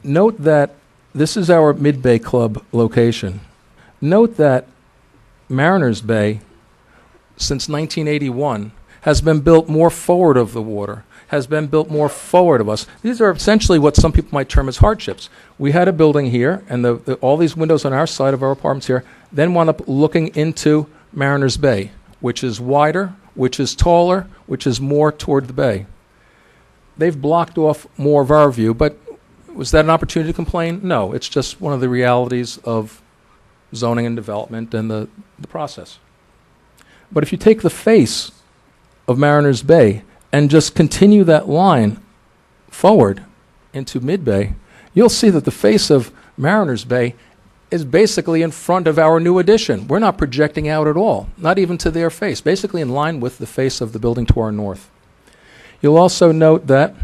Note that this is our Mid-Bay Club location. Note that Mariners Bay, since 1981, has been built more forward of the water, has been built more forward of us. These are essentially what some people might term as hardships. We had a building here, and all these windows on our side of our apartments here then wound up looking into Mariners Bay, which is wider, which is taller, which is more toward the bay. They've blocked off more of our view, but was that an opportunity to complain? No, it's just one of the realities of zoning and development and the process. But if you take the face of Mariners Bay and just continue that line forward into Mid-Bay, you'll see that the face of Mariners Bay is basically in front of our new addition. We're not projecting out at all, not even to their face, basically in line with the face of the building to our north. You'll also note that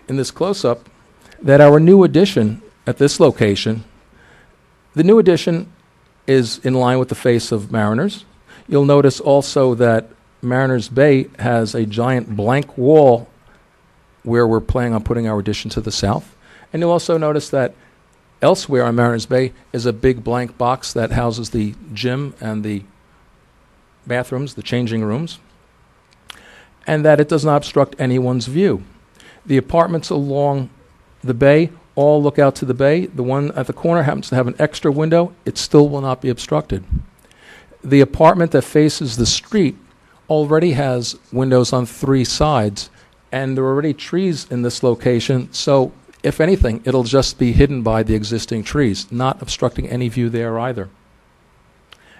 in this close-up that our new addition at this location, the new addition is in line with the face of Mariners. You'll notice also that Mariners Bay has a giant blank wall where we're planning on putting our addition to the south. And you'll also notice that elsewhere on Mariners Bay is a big blank box that houses the gym and the bathrooms, the changing rooms, and that it does not obstruct anyone's view. The apartments along the bay all look out to the bay. The one at the corner happens to have an extra window. It still will not be obstructed. The apartment that faces the street already has windows on 3 sides, and there are already trees in this location, so if anything, it'll just be hidden by the existing trees, not obstructing any view there either.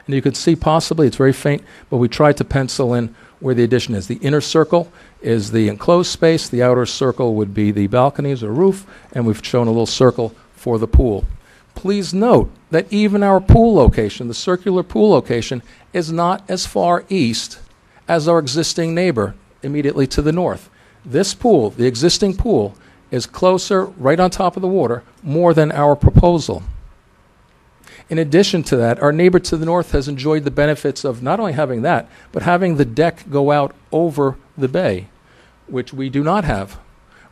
And you can see possibly, it's very faint, but we tried to pencil in where the addition is. The inner circle is the enclosed space, the outer circle would be the balconies or roof, and we've shown a little circle for the pool. Please note that even our pool location, the circular pool location, is not as far east as our existing neighbor immediately to the north. This pool, the existing pool, is closer, right on top of the water, more than our proposal. In addition to that, our neighbor to the north has enjoyed the benefits of not only having that, but having the deck go out over the bay, which we do not have.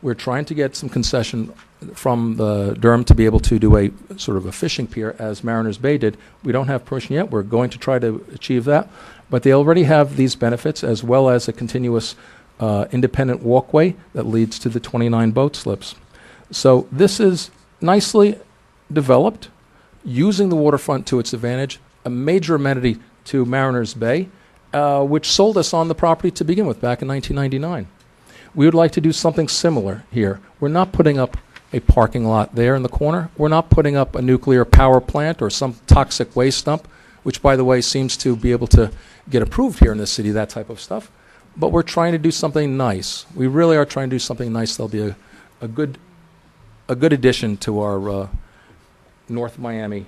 We're trying to get some concession from the Durham to be able to do a sort of a fishing pier as Mariners Bay did. We don't have permission yet. We're going to try to achieve that. But they already have these benefits as well as a continuous independent walkway that leads to the 29 boat slips. So this is nicely developed, using the waterfront to its advantage, a major amenity to Mariners Bay, which sold us on the property to begin with back in 1999. We would like to do something similar here. We're not putting up a parking lot there in the corner. We're not putting up a nuclear power plant or some toxic waste dump, which, by the way, seems to be able to get approved here in the city, that type of stuff. But we're trying to do something nice. We really are trying to do something nice. There'll be a good addition to our North Miami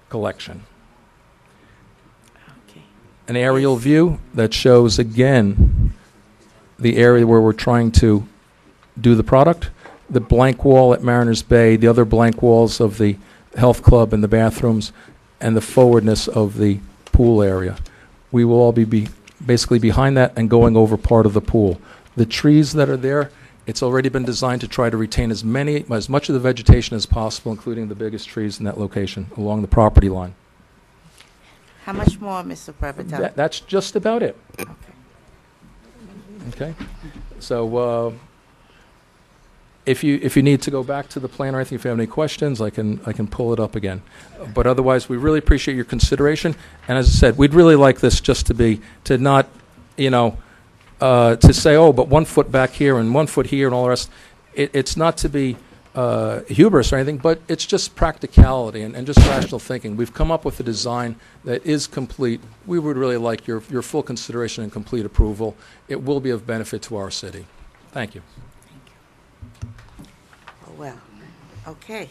collection. Okay. An aerial view that shows, again, the area where we're trying to do the product. The blank wall at Mariners Bay, the other blank walls of the health club and the bathrooms, and the forwardness of the pool area. We will all be basically behind that and going over part of the pool. The trees that are there, it's already been designed to try to retain as much of the vegetation as possible, including the biggest trees in that location along the property line. How much more, Mr. Prevotel? That's just about it. Okay. Okay, so if you need to go back to the plan or anything, if you have any questions, I can pull it up again. But otherwise, we really appreciate your consideration. And as I said, we'd really like this just to not, to say, oh, but 1 foot back here and 1 foot here and all the rest. It's not to be hubris or anything, but it's just practicality and just rational thinking. We've come up with a design that is complete. We would really like your full consideration and complete approval. It will be of benefit to our city. Thank you. Well, okay.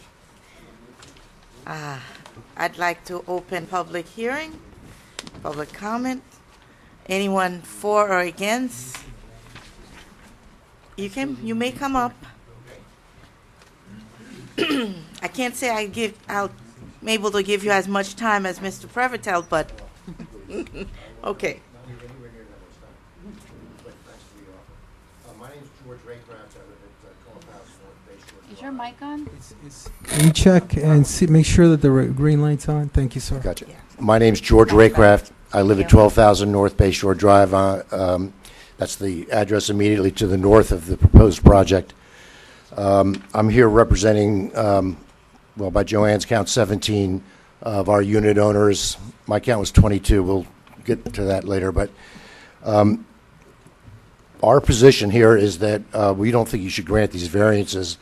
I'd like to open public hearing, public comment. Anyone for or against? You may come up. I can't say I'm able to give you as much time as Mr. Prevotel, but okay. My name is George Raycraft. I live at 12,000 North Bay Shore. Is your mic on? Can you check and make sure that the green light's on? Thank you, sir. Gotcha. My name's George Raycraft. I live at 12,000 North Bay Shore Drive. That's the address immediately to the north of the proposed project. I'm here representing, by Joanne's count, 17 of our unit owners. My count was 22. We'll get to that later. But our position here is that we don't think you should grant these variances.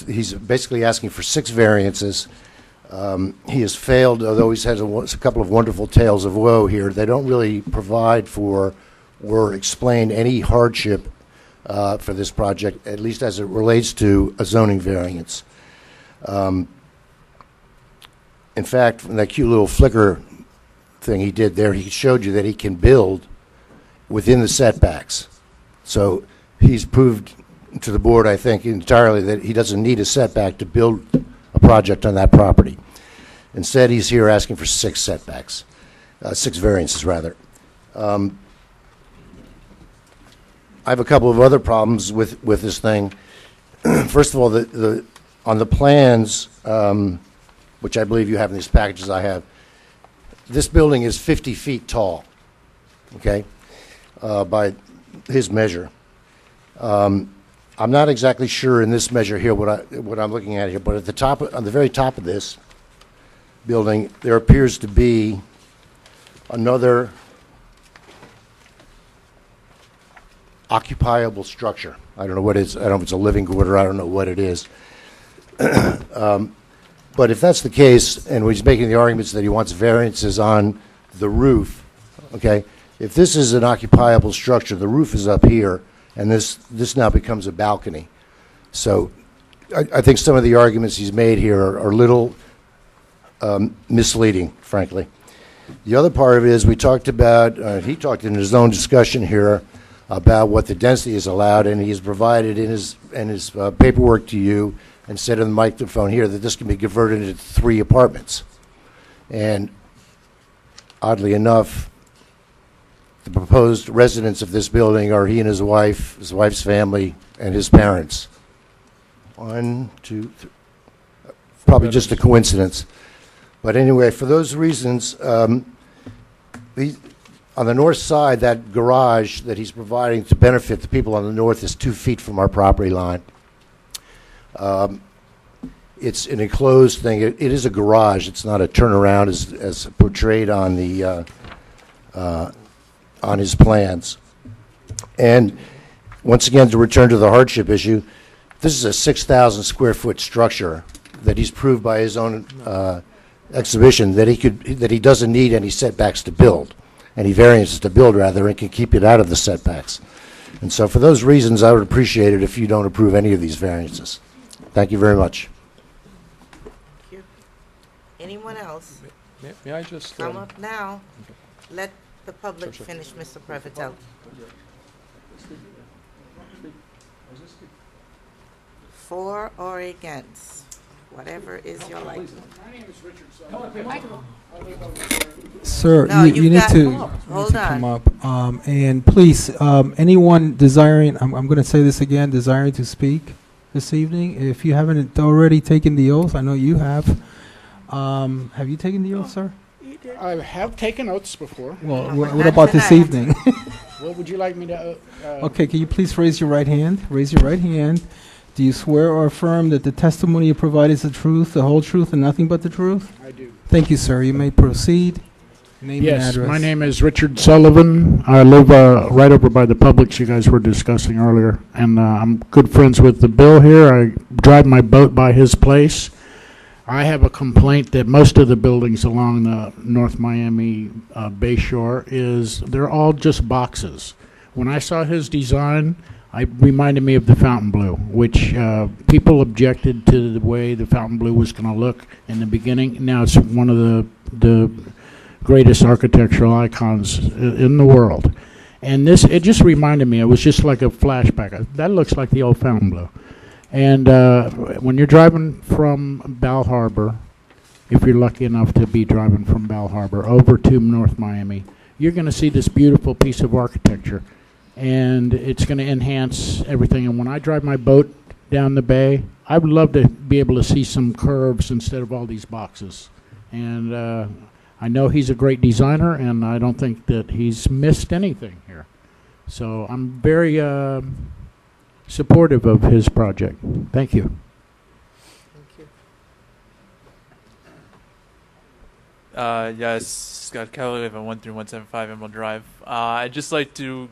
He's basically asking for 6 variances. He has failed, although he's had a couple of wonderful tales of woe here. They don't really provide for or explain any hardship for this project, at least as it relates to a zoning variance. In fact, in that cute little flicker thing he did there, he showed you that he can build within the setbacks. So he's proved to the board, I think, entirely that he doesn't need a setback to build a project on that property. Instead, he's here asking for 6 setbacks, 6 variances, rather. I have a couple of other problems with this thing. First of all, on the plans, which I believe you have in these packages I have, this building is 50 feet tall, okay, by his measure. I'm not exactly sure in this measure here what I'm looking at here, but at the top, on the very top of this building, there appears to be another occupiable structure. I don't know what it is. I don't know if it's a living quarter. I don't know what it is. But if that's the case, and he's making the arguments that he wants variances on the roof, okay, if this is an occupiable structure, the roof is up here, and this now becomes a balcony. So I think some of the arguments he's made here are a little misleading, frankly. The other part of it is we talked about, he talked in his own discussion here about what the density is allowed, and he's provided in his paperwork to you, and said on the microphone here, that this can be converted into 3 apartments. And oddly enough, the proposed residents of this building are he and his wife's family, and his parents. One, two, three. Probably just a coincidence. But anyway, for those reasons, on the north side, that garage that he's providing to benefit the people on the north is 2 feet from our property line. It's an enclosed thing. It is a garage. It's not a turnaround as portrayed on the on his plans. And once again, to return to the hardship issue, this is a 6,000 square foot structure that he's proved by his own exhibition that he doesn't need any setbacks to build, any variances to build rather, and can keep it out of the setbacks. And so for those reasons, I would appreciate it if you don't approve any of these variances. Thank you very much. Thank you. Anyone else? May I just... Come up now. Let the public Sure. finish, Mr. Prevotel. For or against, whatever is your liking. Sir, No, you you've need got- to, hold come on. up. And please, anyone desiring, I'm going to say this again, desiring to speak this evening, if you haven't already taken the oath, I know you have. Have you taken the oath, sir? I have taken oaths before. Well, what about this evening? What would you like me to? Okay, can you please raise your right hand? Raise your right hand. Do you swear or affirm that the testimony you provide is the truth, the whole truth, and nothing but the truth? I do. Thank you, sir. You may proceed. Name and Yes, address. my name is Richard Sullivan. I live right over by the Publix you guys were discussing earlier, and I'm good friends with the Bill here. I drive my boat by his place. I have a complaint that most of the buildings along the North Miami Bay Shore they're all just boxes. When I saw his design, it reminded me of the Fontainebleau, which people objected to the way the Fontainebleau was going to look in the beginning. Now it's one of the greatest architectural icons in the world. And it just reminded me, it was just like a flashback. That looks like the old Fontainebleau. And when you're driving from Bal Harbor, if you're lucky enough to be driving from Bal Harbor over to North Miami, you're going to see this beautiful piece of architecture. And it's going to enhance everything. And when I drive my boat down the bay, I would love to be able to see some curves instead of all these boxes. And I know he's a great designer, and I don't think that he's missed anything here. So I'm very supportive of his project. Thank you. Yes, Scott Keller, live on 13175 Emerald Drive. I'd just like to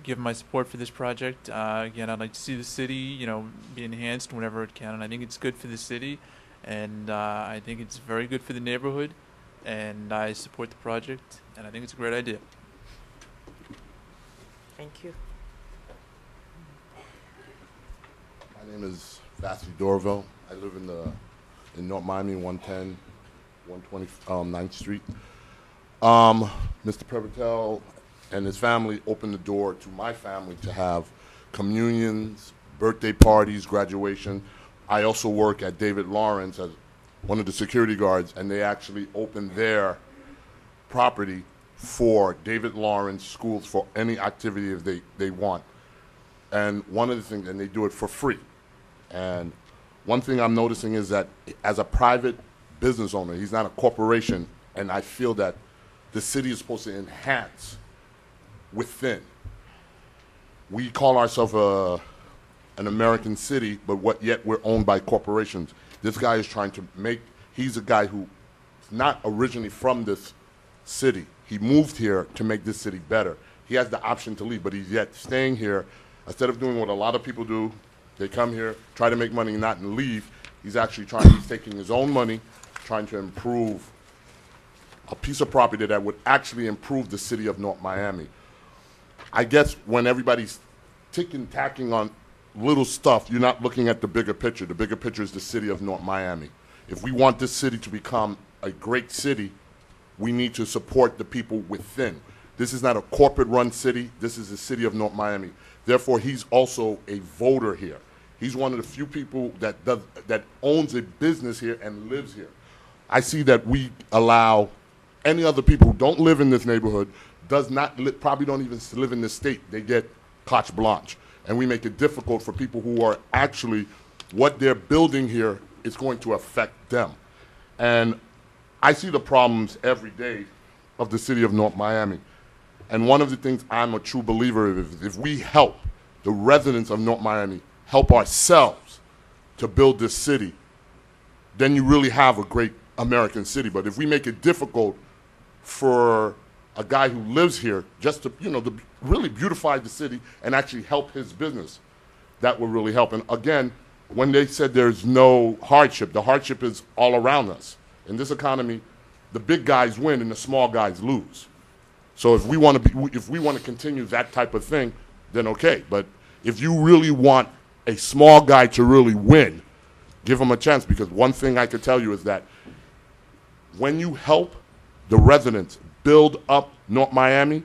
give my support for this project. Again, I'd like to see the city, be enhanced whenever it can, and I think it's good for the city, and I think it's very good for the neighborhood, and I support the project, and I think it's a great idea. Thank you. My name is Vassy Dorville. I live in North Miami, 110, 120 9th Street. Mr. Prevotel and his family opened the door to my family to have communions, birthday parties, graduation. I also work at David Lawrence as one of the security guards, and they actually opened their property for David Lawrence schools for any activity if they want. And one of the things, and they do it for free. And one thing I'm noticing is that as a private business owner, he's not a corporation, and I feel that the city is supposed to enhance within. We call ourselves an American city, but yet we're owned by corporations. This guy is trying to he's a guy who's not originally from this city. He moved here to make this city better. He has the option to leave, but he's yet staying here. Instead of doing what a lot of people do, they come here, try to make money, not leave. He's actually he's taking his own money, trying to improve a piece of property that would actually improve the city of North Miami. I guess when everybody's tacking on little stuff, you're not looking at the bigger picture. The bigger picture is the city of North Miami. If we want this city to become a great city, we need to support the people within. This is not a corporate-run city. This is the city of North Miami. Therefore, he's also a voter here. He's one of the few people that owns a business here and lives here. I see that we allow any other people who don't live in this neighborhood, does not probably don't even live in the state, they get carte blanche. And we make it difficult for people who are actually, what they're building here is going to affect them. And I see the problems every day of the city of North Miami. And one of the things I'm a true believer of is if we help the residents of North Miami help ourselves to build this city, then you really have a great American city. But if we make it difficult for a guy who lives here just to, you know, to really beautify the city and actually help his business, that will really help. And again, when they said there's no hardship, the hardship is all around us. In this economy, the big guys win and the small guys lose. So if we want to continue that type of thing, then okay. But if you really want a small guy to really win, give him a chance, because one thing I could tell you is that when you help the residents build up North Miami,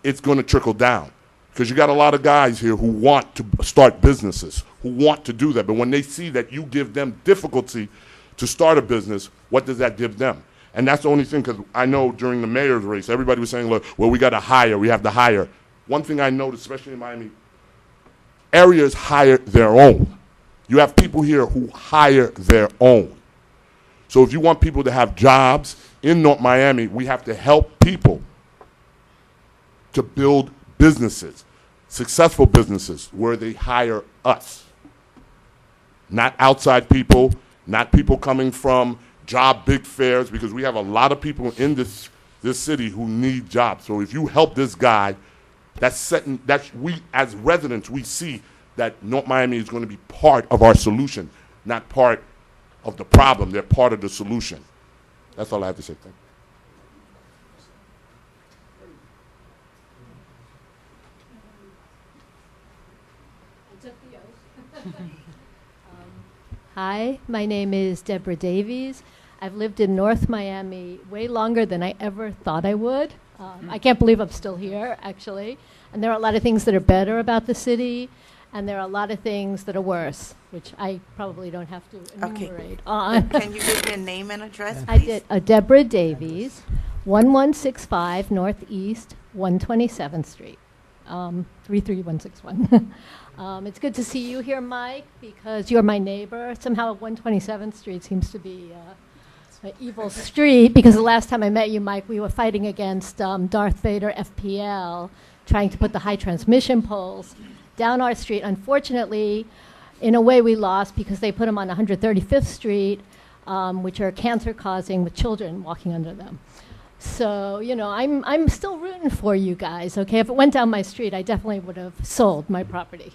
it's going to trickle down. Because you got a lot of guys here who want to start businesses, who want to do that. But when they see that you give them difficulty to start a business, what does that give them? And that's the only thing, because I know during the mayor's race, everybody was saying, look, well, we got to hire, we have to hire. One thing I noticed, especially in Miami, areas hire their own. You have people here who hire their own. So if you want people to have jobs in North Miami, we have to help people to build businesses, successful businesses, where they hire us. Not outside people, not people coming from job big fairs, because we have a lot of people in this city who need jobs. So if you help this guy, we as residents, we see that North Miami is going to be part of our solution, not part of the problem. They're part of the solution. That's all I have to say. Thank you. Hi, my name is Deborah Davies. I've lived in North Miami way longer than I ever thought I would. I can't believe I'm still here, actually. And there are a lot of things that are better about the city, and there are a lot of things that are worse, which I probably don't have to enumerate on. Can you give your name and address, I please? did. Deborah Davies, 1165 Northeast 127th Street, 33161. It's good to see you here, Mike, because you're my neighbor. Somehow 127th Street seems to be an evil street, because the last time I met you, Mike, we were fighting against Darth Vader FPL, trying to put the high transmission poles down our street. Unfortunately, in a way we lost, because they put them on 135th Street, which are cancer-causing, with children walking under them. So, you know, I'm still rooting for you guys, okay? If it went down my street, I definitely would have sold my property,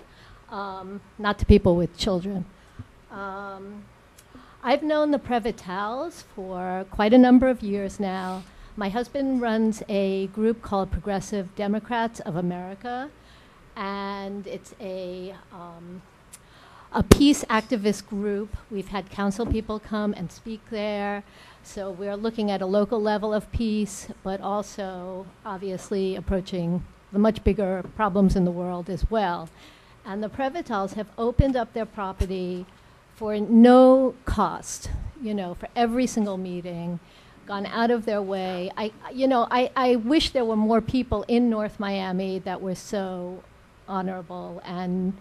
not to people with children. I've known the Previtals for quite a number of years now. My husband runs a group called Progressive Democrats of America, and it's a peace activist group. We've had council people come and speak there. So we're looking at a local level of peace, but also obviously approaching the much bigger problems in the world as well. And the Previtals have opened up their property for no cost, you know, for every single meeting, gone out of their way. I wish there were more people in North Miami that were so honorable and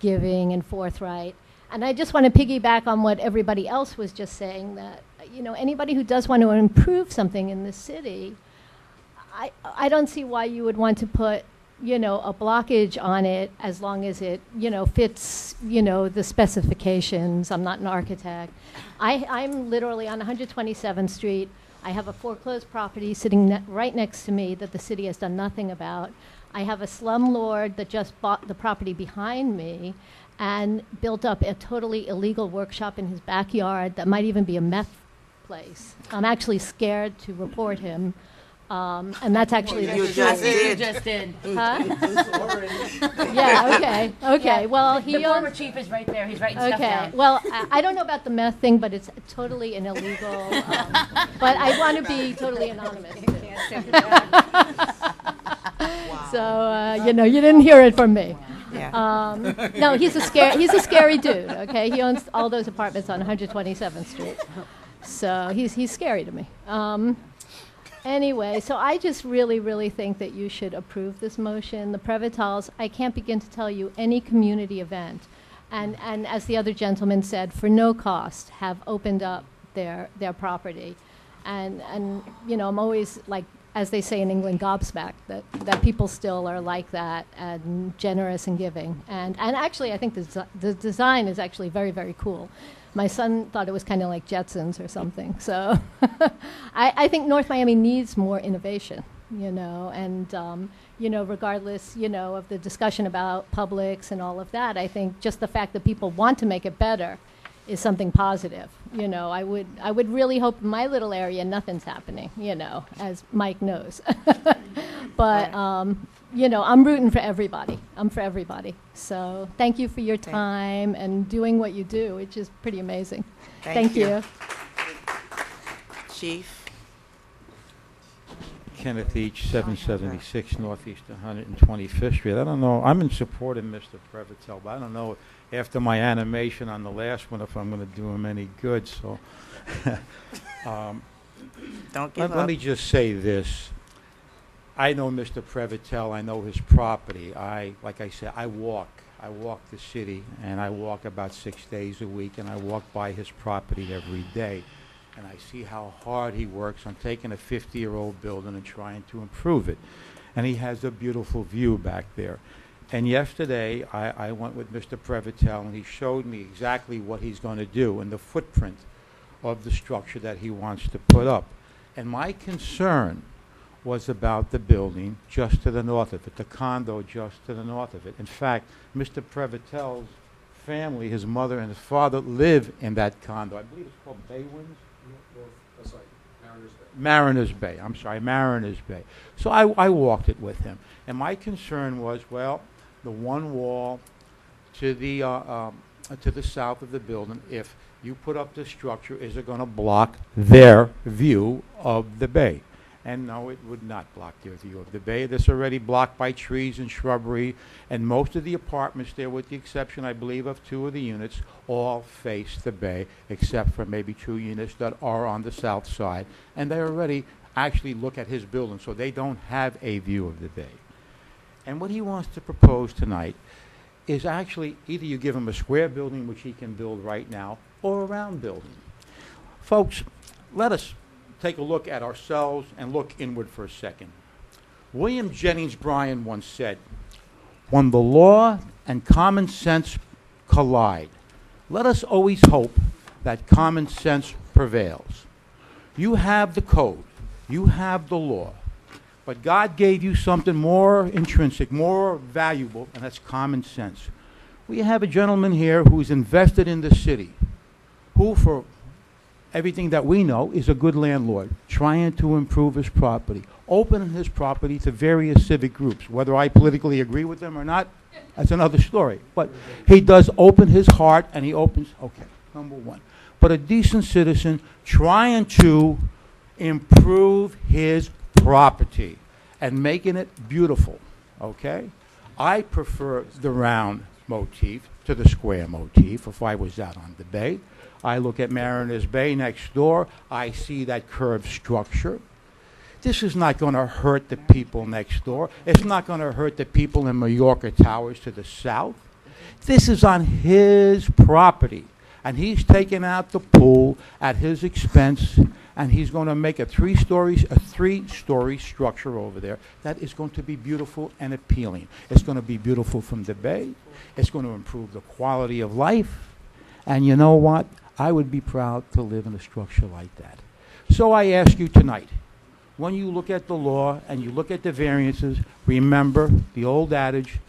giving and forthright. And I just want to piggyback on what everybody else was just saying, that, you know, anybody who does want to improve something in the city, I don't see why you would want to put, you know, a blockage on it, as long as it, you know, fits, you know, the specifications. I'm not an architect. I'm literally on 127th Street. I have a foreclosed property sitting right next to me that the city has done nothing about. I have a slumlord that just bought the property behind me and built up a totally illegal workshop in his backyard that might even be a meth place. I'm actually scared to report him. And that's actually You just did. You just did. Huh? Yeah, okay. Well, he the owns... former chief is right there. He's writing stuff down. Well, I don't know about the meth thing, but it's totally an illegal. But I want to be totally anonymous. So you know, you didn't hear it from me. Yeah. No, he's a scary dude. Okay, he owns all those apartments on 127th Street. So he's scary to me. Anyway, so I just really, really think that you should approve this motion. The Previtals, I can't begin to tell you, any community event, and as the other gentleman said, for no cost, have opened up their property. And you know, I'm always, like, as they say in England, gobsmacked that people still are like that and generous and giving. And actually, I think the design is actually very, very cool. My son thought it was kind of like Jetsons or something. So I think North Miami needs more innovation, you know, and, you know, regardless, you know, of the discussion about Publix and all of that, I think just the fact that people want to make it better is something positive. You know, I would really hope in my little area nothing's happening, you know, as Mike knows. But, you know, I'm rooting for everybody. I'm for everybody. So thank you for your time and doing what you do, which is pretty amazing. Thank you. Chief. Kenneth H., 776 Northeast 125th Street. I don't know. I'm in support of Mr. Previtel, but I don't know after my animation on the last one if I'm going to do him any good. So Don't give let up. me just say this. I know Mr. Previtel. I know his property. Like I said, I walk the city, and I walk about 6 days a week, and I walk by his property every day. And I see how hard he works on taking a 50-year-old building and trying to improve it. And he has a beautiful view back there. And yesterday, I went with Mr. Previtel, and he showed me exactly what he's going to do and the footprint of the structure that he wants to put up. And my concern was about the building just to the north of it, the condo just to the north of it. In fact, Mr. Previtel's family, his mother and his father, live in that condo. I believe it's called Baywinds. That's right, Mariners Bay. Mariners Bay. I'm sorry, Mariners Bay. So I walked it with him. And my concern was, well, the one wall to the south of the building, if you put up this structure, is it going to block their view of the bay? And no, it would not block their view of the bay. It's already blocked by trees and shrubbery, and most of the apartments there, with the exception, I believe, of 2 of the units, all face the bay, except for maybe 2 units that are on the south side. And they already actually look at his building, so they don't have a view of the bay. And what he wants to propose tonight is actually either you give him a square building, which he can build right now, or a round building. Folks, let us take a look at ourselves and look inward for a second. William Jennings Bryan once said, "When the law and common sense collide, let us always hope that common sense prevails." You have the code, you have the law, but God gave you something more intrinsic, more valuable, and that's common sense. We have a gentleman here who's invested in the city, who, for everything that we know, is a good landlord, trying to improve his property, opening his property to various civic groups. Whether I politically agree with them or not, that's another story. But he does open his heart, and he opens, okay, number one. But a decent citizen trying to improve his property and making it beautiful, okay? I prefer the round motif to the square motif if I was out on the bay. I look at Mariners Bay next door. I see that curved structure. This is not going to hurt the people next door. It's not going to hurt the people in Mallorca Towers to the south. This is on his property, and he's taking out the pool at his expense, and he's going to make a three-story structure over there that is going to be beautiful and appealing. It's going to be beautiful from the bay. It's going to improve the quality of life. And you know what? I would be proud to live in a structure like that. So I ask you tonight, when you look at the law and you look at the variances, remember the old adage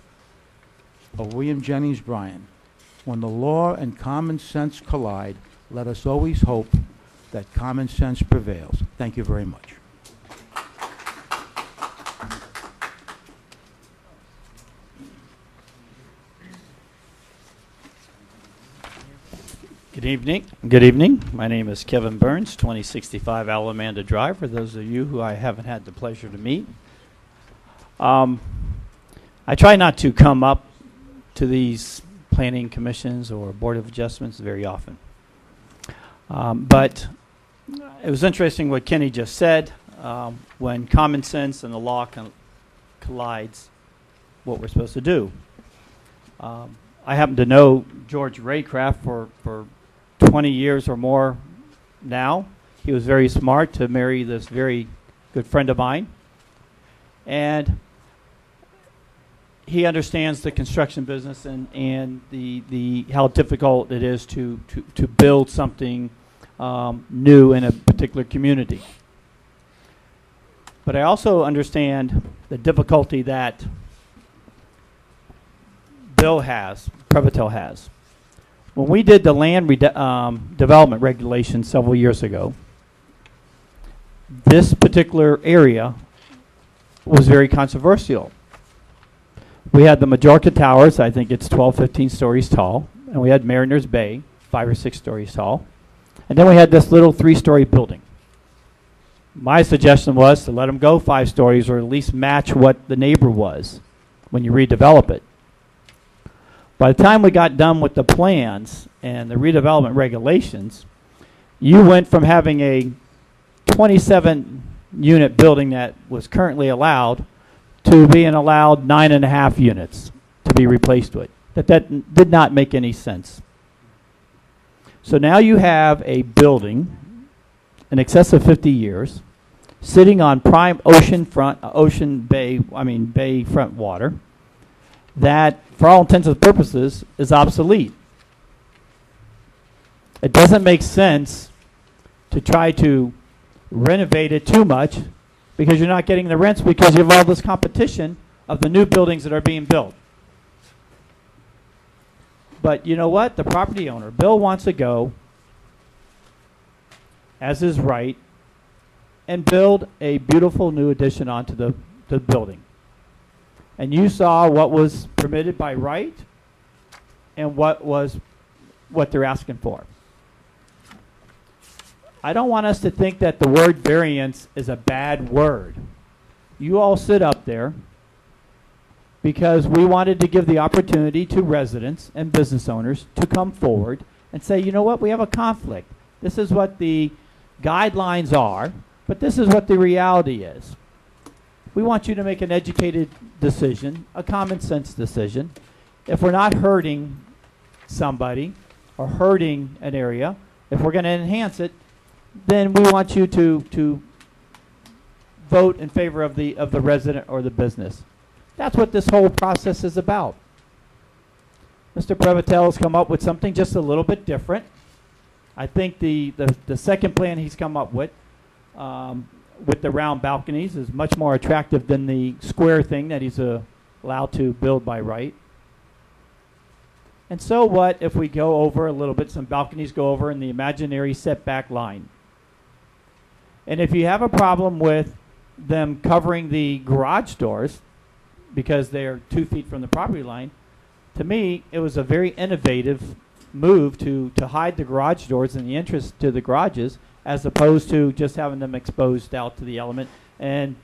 of William Jennings Bryan: when the law and common sense collide, let us always hope that common sense prevails. Thank you very much. Good evening. Good evening. My name is Kevin Burns, 2065 Alamanda Drive, for those of you who I haven't had the pleasure to meet. I try not to come up to these planning commissions or board of adjustments very often. But it was interesting what Kenny just said. when common sense and the law collides what we're supposed to do. I happen to know George Raycraft for 20 years or more now. He was very smart to marry this very good friend of mine. And he understands the construction business and the how difficult it is to build something new in a particular community. But I also understand the difficulty that Bill has, Prevotel has. When we did the land development regulations several years ago, this particular area was very controversial. We had the Majorca Towers, I think it's 12, 15 stories tall, and we had Mariners Bay, 5 or 6 stories tall, and then we had this little 3-story building. My suggestion was to let them go 5 stories or at least match what the neighbor was when you redevelop it. By the time we got done with the plans and the redevelopment regulations, you went from having a 27-unit building that was currently allowed to being allowed 9.5 units to be replaced with. That did not make any sense. So now you have a building in excess of 50 years sitting on prime bayfront water that, for all intents and purposes, is obsolete. It doesn't make sense to try to renovate it too much because you're not getting the rents because you have all this competition of the new buildings that are being built. But you know what? The property owner, Bill, wants to go, as is right, and build a beautiful new addition onto the building. And you saw what was permitted by right and what they're asking for. I don't want us to think that the word variance is a bad word. You all sit up there because we wanted to give the opportunity to residents and business owners to come forward and say, you know what, we have a conflict. This is what the guidelines are, but this is what the reality is. We want you to make an educated decision, a common sense decision. If we're not hurting somebody or hurting an area, if we're going to enhance it, then we want you to vote in favor of the resident or the business. That's what this whole process is about. Mr. Prevotel has come up with something just a little bit different. I think the second plan he's come up with the round balconies is much more attractive than the square thing that he's allowed to build by right. And so what if we go over a little bit, some balconies go over in the imaginary setback line. And if you have a problem with them covering the garage doors because they're 2 feet from the property line, to me, it was a very innovative move to hide the garage doors and the entrance to the garages as opposed to just having them exposed out to the element and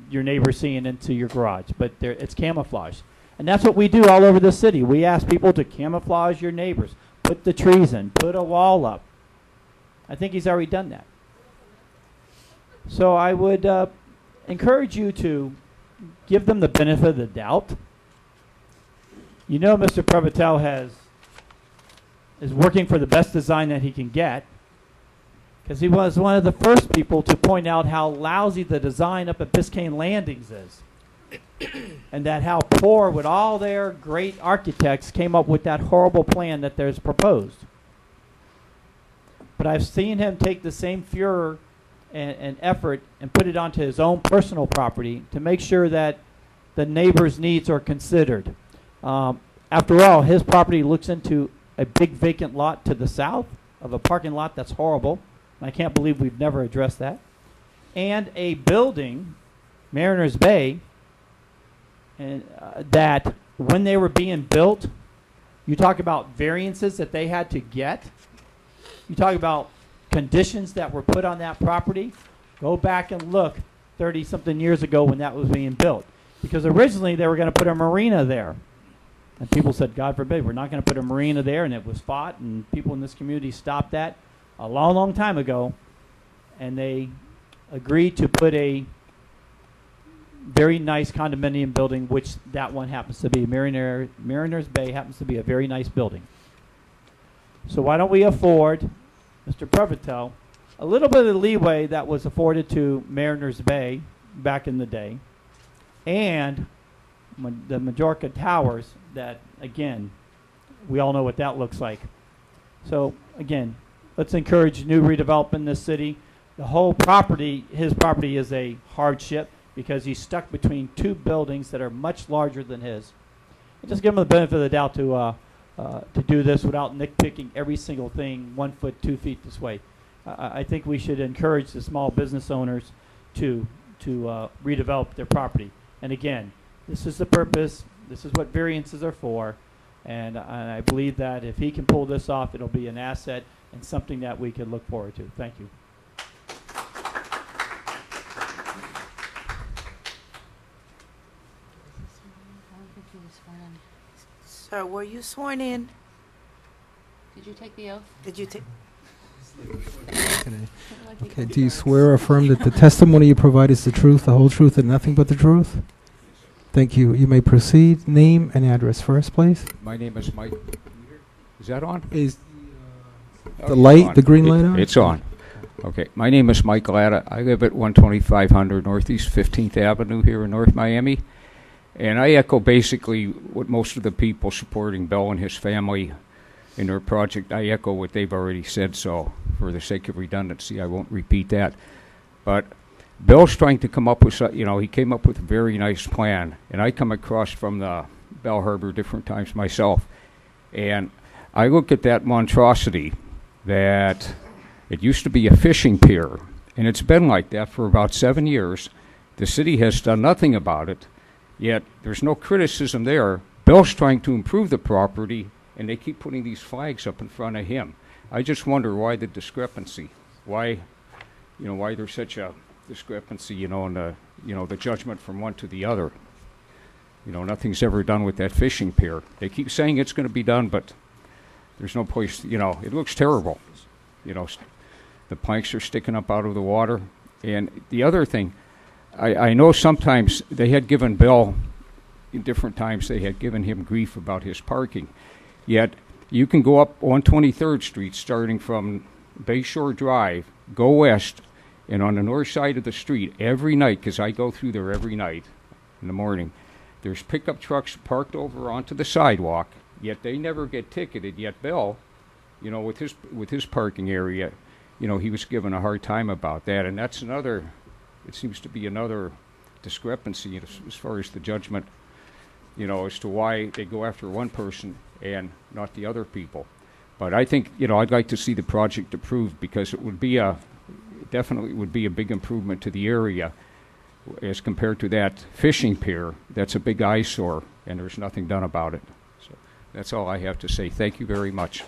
your neighbor seeing into your garage. But it's camouflage. And that's what we do all over the city. We ask people to camouflage your neighbors, put the trees in, put a wall up. I think he's already done that. So I would encourage you to give them the benefit of the doubt. You know Mr. Prevotel is working for the best design that he can get because he was one of the first people to point out how lousy the design up at Biscayne Landings is. And that how poor with all their great architects came up with that horrible plan that there's proposed. But I've seen him take the same furor and effort and put it onto his own personal property to make sure that the neighbor's needs are considered. After all, his property looks into a big vacant lot to the south of a parking lot that's horrible. And I can't believe we've never addressed that. And a building, Mariners Bay, and that when they were being built, you talk about variances that they had to get. You talk about conditions that were put on that property. Go back and look 30-something years ago when that was being built. Because originally they were going to put a marina there. And people said, God forbid, we're not going to put a marina there. And it was fought, and people in this community stopped that a long, long time ago. And they agreed to put a very nice condominium building, which that one happens to be. Mariners Bay happens to be a very nice building. So why don't we afford Mr. Prevotel a little bit of the leeway that was afforded to Mariners Bay back in the day, and the Majorca Towers that, again, we all know what that looks like. So, again, let's encourage new redevelopment in this city. The whole property, his property, is a hardship because he's stuck between two buildings that are much larger than his. And just give him the benefit of the doubt to do this without nitpicking every single thing 1 foot, 2 feet this way. I think we should encourage the small business owners to redevelop their property. And again, this is the purpose. This is what variances are for. And I believe that if he can pull this off, it'll be an asset and something that we can look forward to. Thank you. Sir, were you sworn in? Did you take the oath? Did you take? Okay, do you swear or affirm that the testimony you provide is the truth, the whole truth, and nothing but the truth? Thank you. You may proceed. Name and address first, please. My name is Mike. Is that on? Is the light, the green light on? It's on. Okay. My name is Mike Latta. I live at 12500 Northeast 15th Avenue here in North Miami. And I echo basically what most of the people supporting Bill and his family in their project. I echo what they've already said, so for the sake of redundancy, I won't repeat that. But Bill's trying to come up with, he came up with a very nice plan, and I come across from the Bell Harbor different times myself, and I look at that monstrosity that it used to be a fishing pier, and it's been like that for about 7 years. The city has done nothing about it, yet there's no criticism there. Bill's trying to improve the property, and they keep putting these flags up in front of him. I just wonder why the discrepancy, why there's such a discrepancy, in the judgment from one to the other. Nothing's ever done with that fishing pier. They keep saying it's going to be done, but there's no place, it looks terrible. The planks are sticking up out of the water. And the other thing, I know sometimes they had given Bill, in different times, they had given him grief about his parking. Yet, you can go up 123rd Street, starting from Bayshore Drive, go west, and on the north side of the street, every night, because I go through there every night in the morning, there's pickup trucks parked over onto the sidewalk, yet they never get ticketed. Yet Bill, with his parking area, he was given a hard time about that. And that's it seems to be another discrepancy as far as the judgment, as to why they go after one person and not the other people. But I think, I'd like to see the project approved because it would be definitely would be a big improvement to the area as compared to that fishing pier. That's a big eyesore, and there's nothing done about it. So that's all I have to say. Thank you very much.